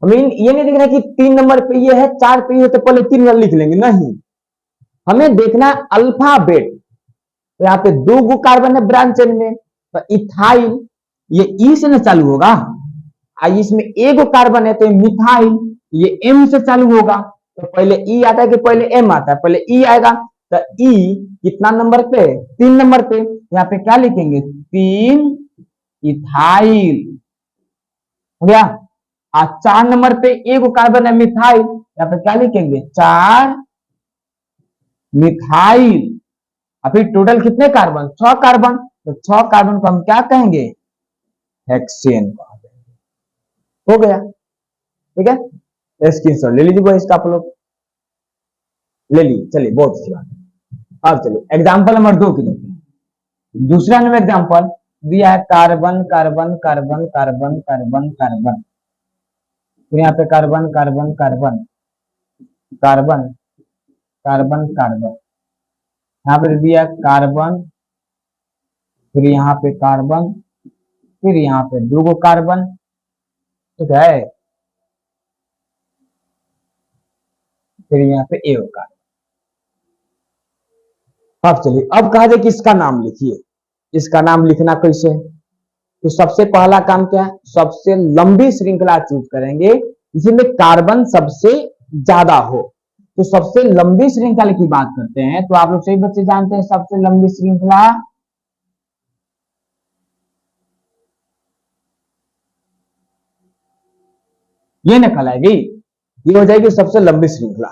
हमें ये नहीं देखना कि 3 नंबर पे ये है 4 पे ये, तो पहले 3 वाला लिख लेंगे, नहीं, हमें देखना है अल्फाबेट। तो यहाँ पे 2 गो कार्बन है ब्रांच चेन में, तो इथाइल ये ई से ना चालू होगा, आई इसमें एक कार्बन है तो मिथाइल ये एम से चालू होगा। तो पहले ई आता है कि पहले एम आता है, पहले ई आएगा। तो ई कितना नंबर पे, 3 नंबर पे, यहाँ पे क्या लिखेंगे, 3 इथाइल, हो गया। 4 नंबर पे एक कार्बन है मिथाइल, यहाँ पे क्या लिखेंगे, 4 मिथाइल। और फिर टोटल कितने कार्बन, 6 कार्बन, तो 6 कार्बन को हम क्या कहेंगे, हेक्सेन कहा जाएगा। हो गया, ठीक है। स्क्रीनशॉट ले लीजिए इसका आप लोग, ले लीजिए। चलिए बहुत अच्छी बात है। अब चलिए एग्जांपल नंबर 2 की देखते हैं। दूसरा नंबर एग्जांपल दिया है carbon carbon carbon carbon carbon carbon, फिर यहाँ पे carbon carbon carbon carbon carbon carbon, यहाँ पे दिया कार्बन, फिर यहाँ पे कार्बन, फिर यहाँ पे 2 गो कार्बन, ठीक है, फिर यहाँ पे एक कार्बन। अब चलिए, अब कहा जाए कि इसका नाम लिखिए। इसका नाम लिखना कैसे है? तो सबसे पहला काम क्या है, सबसे लंबी श्रृंखला चूज करेंगे जिसमें कार्बन सबसे ज्यादा हो। तो सबसे लंबी श्रृंखला की बात करते हैं, तो आप लोग सही बच्चे जानते हैं सबसे लंबी श्रृंखला ये निकल आएगी, ये हो जाएगी सबसे लंबी श्रृंखला।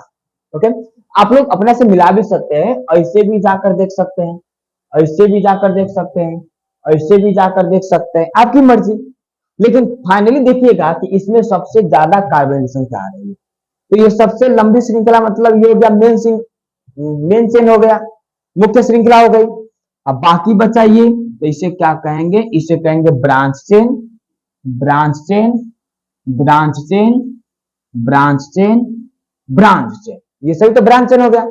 ओके, आप लोग अपने से मिला भी सकते हैं, ऐसे भी जाकर देख सकते हैं, ऐसे भी जाकर देख सकते हैं, ऐसे भी जाकर देख सकते हैं, आपकी मर्जी। लेकिन फाइनली देखिएगा कि इसमें सबसे ज्यादा कार्बन की संख्या आ रही है। तो ये सबसे लंबी श्रृंखला मतलब ये हो गया मेन चेन हो गया, मुख्य श्रृंखला हो गई। अब बाकी बचा ये, तो इसे क्या कहेंगे, इसे कहेंगे branch chain, branch chain, branch chain, branch chain, branch chain, ये सभी तो ब्रांच चेन हो गया।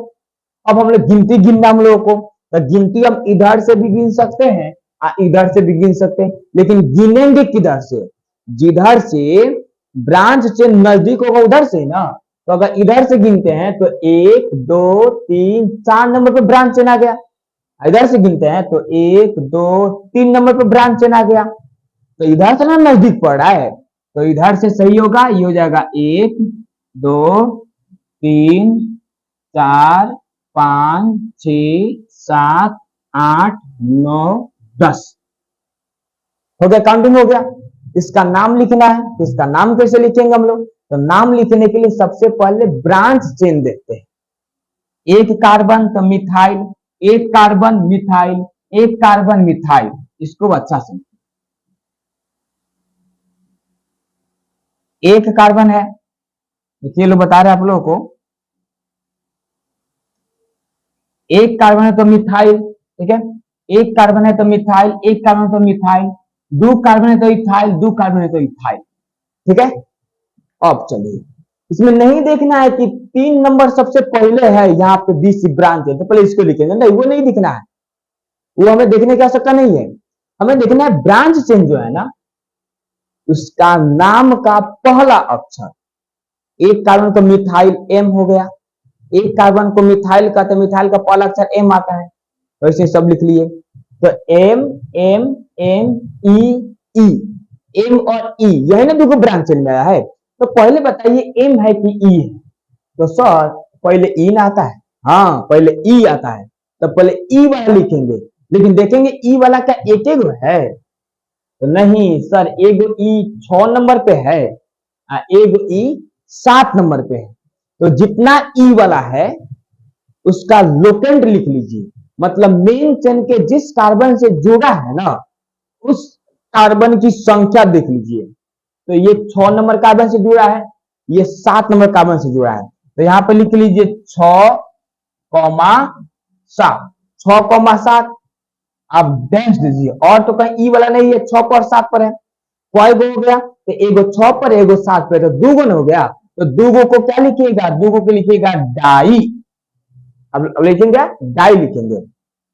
अब हम लोग गिनती गिनना हम लोगों को, तो गिनती हम इधर से भी गिन सकते हैं, इधर से भी गिन सकते हैं, लेकिन गिनेंगे किधर से, जिधर से ब्रांच चेन नजदीक होगा उधर से ना। तो अगर इधर से गिनते हैं तो 1 2 3 4 नंबर पे ब्रांच चेन आ गया। इधर से गिनते हैं तो 1 2 3 नंबर पे ब्रांच चेन आ गया। तो इधर से ना नजदीक पड़ रहा है, तो इधर से सही होगा, ये हो जाएगा 1 2 3 4 5 6 7 8 9 10 हो गया, काउंटिंग हो गया। इसका नाम लिखना है, तो इसका नाम कैसे लिखेंगे हम लोग, तो नाम लिखने के लिए सबसे पहले ब्रांच चेन देखते हैं। एक कार्बन तो मिथाइल, एक कार्बन मिथाइल, एक कार्बन मिथाइल, इसको अच्छा से, एक कार्बन है, देखिए लोग बता रहे हैं आप लोगों को, एक कार्बन है तो मिथाइल, ठीक है, एक कार्बन है तो मिथाइल, एक कार्बन है तो मिथाइल, दो कार्बन है तो इथाइल, दो कार्बन है तो इथाइल, ठीक है। अब चलिए, इसमें नहीं देखना है कि 3 नंबर सबसे पहले है यहाँ पे बीसी ब्रांच है तो पहले इसको लिखेंगे, नहीं वो नहीं दिखना है, वो हमें देखने की आवश्यकता नहीं है। हमें देखना है ब्रांच चेन जो है ना, उसका नाम का पहला अक्षर। एक कार्बन को मिथाइल एम हो गया, एक कार्बन को मिथाइल का, तो मिथाइल का पहला अक्षर एम आता है, तो ऐसे सब लिख लिए। तो एम एम एम ई ई, एम और ई यही ना दो ब्रांच चेन में आया है। तो पहले बताइए एम है कि ई है, तो सर पहले ई ना आता है, हाँ पहले ई आता है, तो पहले ई वाला लिखेंगे। लेकिन देखेंगे ई वाला क्या एक एक है, तो नहीं सर, एक ई 6 नंबर पे है, एक ई 7 नंबर पे है। तो जितना ई वाला है उसका लोकेंट लिख लीजिए, मतलब मेन चेन के जिस कार्बन से जुड़ा है ना उस कार्बन की संख्या देख लीजिए। तो ये 6 नंबर कार्बन से जुड़ा है, ये 7 नंबर कार्बन से जुड़ा है, तो यहां पर लिख लीजिए 6,7, 6,7। आप डैश दीजिए, और तो कहीं ई वाला नहीं है, 6 पर 7 पर है, कोई गो हो गया, तो एगो 6 पर एगो 7 पर, तो दो गुण हो गया। तो दो गो को क्या लिखिएगा, दो गो को लिखिएगा डाई, अब लिखेंगे डाई लिखेंगे।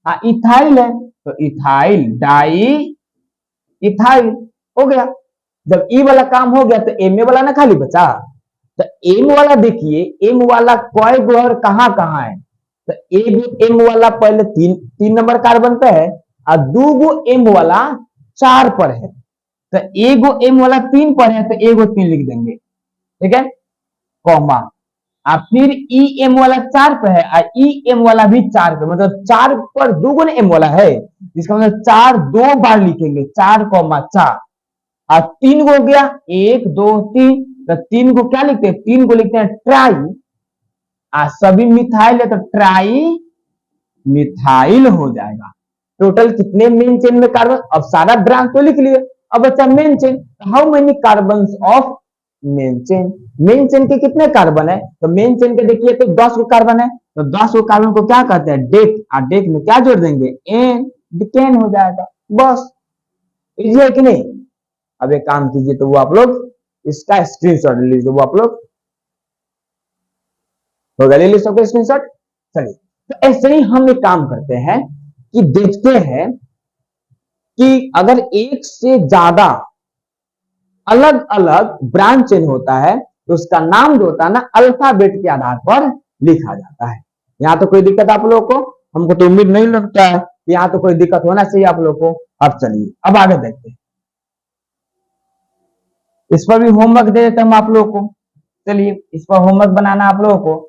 हाँ इथाइल है तो इथाइल, डाई इथाइल हो गया। जब ई वाला काम हो गया तो एम ए वाला ना खाली बचा, तो एम वाला देखिए, एम वाला कोई ग्रह कहां कहां है, तो एक एम वाला पहले 3 नंबर कार्बन पे है, और दो गो एम वाला 4 पर है, तो एगो एम वाला 3 पर है, तो एगो 3 लिख देंगे, ठीक है, कॉमा। और फिर ई एम वाला 4 पे है, और ई एम वाला भी 4 पे, मतलब 4 पर दो गुना एम वाला है, जिसका मतलब 4 2 बार लिखेंगे, 4,4, और 3 गो हो गया, 1 2 3, तो 3 को क्या लिखते हैं, 3 को लिखते हैं ट्राई, सभी मिथाइल है तो ट्राई मिथाइल हो जाएगा। टोटल कितने मेन चेन में कार्बन, अब सारा ब्रांच तो लिख लिए, अब बच्चा main chain, how many carbon of main chain, main chain के कितने कार्बन है, तो मेन चेन के देखिए तो 10 गो कार्बन है, तो 10 गो कार्बन को क्या कहते हैं, डेक, और डेक में क्या जोड़ देंगे, एन, डिकेन हो जाएगा, बस। इजी है कि नहीं। अब एक काम कीजिए, तो वो आप लोग इसका स्क्रीनशॉट ले लीजिए, वो आप लोग हो गया, ले लीजिए सबका स्क्रीनशॉट। चलिए, तो ऐसे ही हम एक काम करते हैं कि देखते हैं कि अगर एक से ज्यादा अलग अलग ब्रांच चेन होता है तो उसका नाम जो होता है ना अल्फाबेट के आधार पर लिखा जाता है। यहां तो कोई दिक्कत आप लोगों को, हमको तो उम्मीद नहीं लगता है, यहाँ तो कोई दिक्कत होना चाहिए आप लोग को। अब चलिए अब आगे देखते हैं, इस पर भी होमवर्क दे देते हम आप लोगों को। चलिए इस पर होमवर्क बनाना आप लोगों को।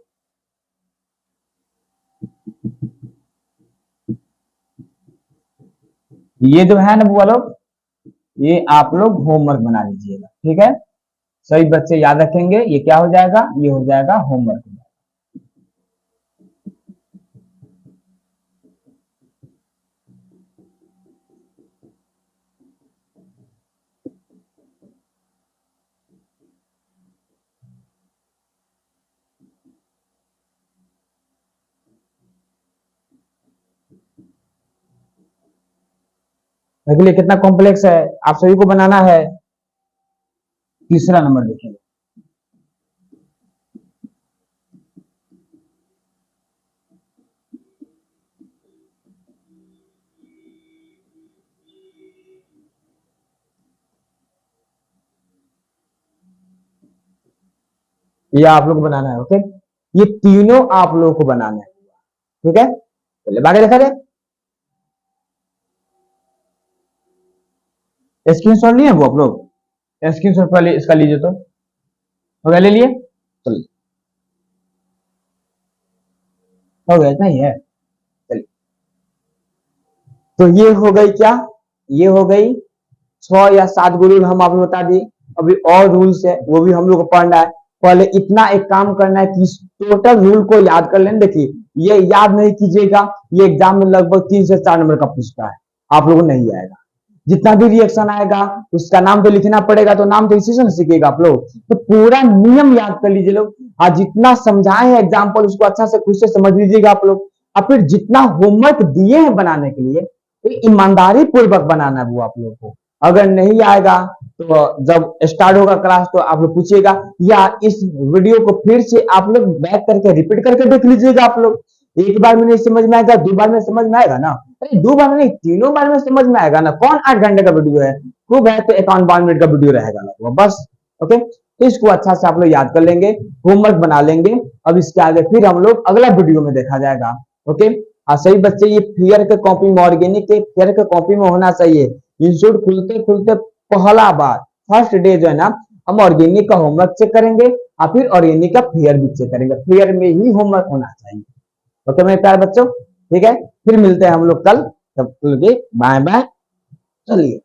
ये जो है ना बुआ लोग, ये आप लोग होमवर्क बना लीजिएगा, ठीक है। सभी बच्चे याद रखेंगे, ये क्या हो जाएगा, ये हो जाएगा होमवर्क। देख लिए कितना कॉम्प्लेक्स है, आप सभी को बनाना है। तीसरा नंबर देखिए, ये आप लोग को बनाना है, ओके। ये तीनों आप लोगों को बनाना है, ठीक है। चलिए बाकी देखा जाए, स्क्रीनशॉट लिए वो आप लोग, स्क्रीनशॉट पहले इसका लीजिए तो हो गया, ले लिए। चलिए हो गया, इतना ही है। चलिए तो ये हो गई क्या, ये हो गई 6 या 7 रूल हम आपको बता दिए। अभी और रूल्स है वो भी हम लोग को पढ़ना है। पहले इतना एक काम करना है कि टोटल रूल को याद कर लेना। देखिए ये याद नहीं कीजिएगा, ये एग्जाम में लगभग 3 से 4 नंबर का पूछता है, आप लोगों को नहीं आएगा। जितना भी रिएक्शन आएगा उसका नाम तो लिखना पड़ेगा, तो नाम तो इसी से सीखेगा आप लोग। तो पूरा नियम याद कर लीजिए लोग, आज जितना समझाए हैं एग्जाम्पल उसको अच्छा से खुद से समझ लीजिएगा आप लोग। और फिर जितना होमवर्क दिए हैं बनाने के लिए, तो ईमानदारी पूर्वक बनाना है वो आप लोग को। अगर नहीं आएगा तो जब स्टार्ट होगा क्लास तो आप लोग पूछिएगा, या इस वीडियो को फिर से आप लोग बैक करके रिपीट करके देख लीजिएगा आप लोग। एक बार में नहीं समझ में आएगा, 2 बार में समझ में आएगा ना, अरे 2 बार में नहीं 3 बार में समझ में आएगा ना। कौन 8 घंटे का वीडियो है, खूब है तो 51 मिनट का वीडियो रहेगा ना बस, ओके। तो इसको अच्छा से आप लोग याद कर लेंगे, होमवर्क बना लेंगे। अब इसके आगे फिर हम लोग अगला वीडियो में देखा जाएगा, ओके। सही बच्चे, ये फेयर के कॉपी में, ऑर्गेनिक के फेयर के कॉपी में होना चाहिए। इंस्टीट्यूट खुलते खुलते पहला बार फर्स्ट डे जो है ना, हम ऑर्गेनिक का होमवर्क चेक करेंगे और फिर ऑर्गेनिक का फेयर भी चेक करेंगे। फेयर में ही होमवर्क होना चाहिए, ओके मेरे प्यारे बच्चों, ठीक है। फिर मिलते हैं हम लोग कल, तब तक बाय बाय, चलिए।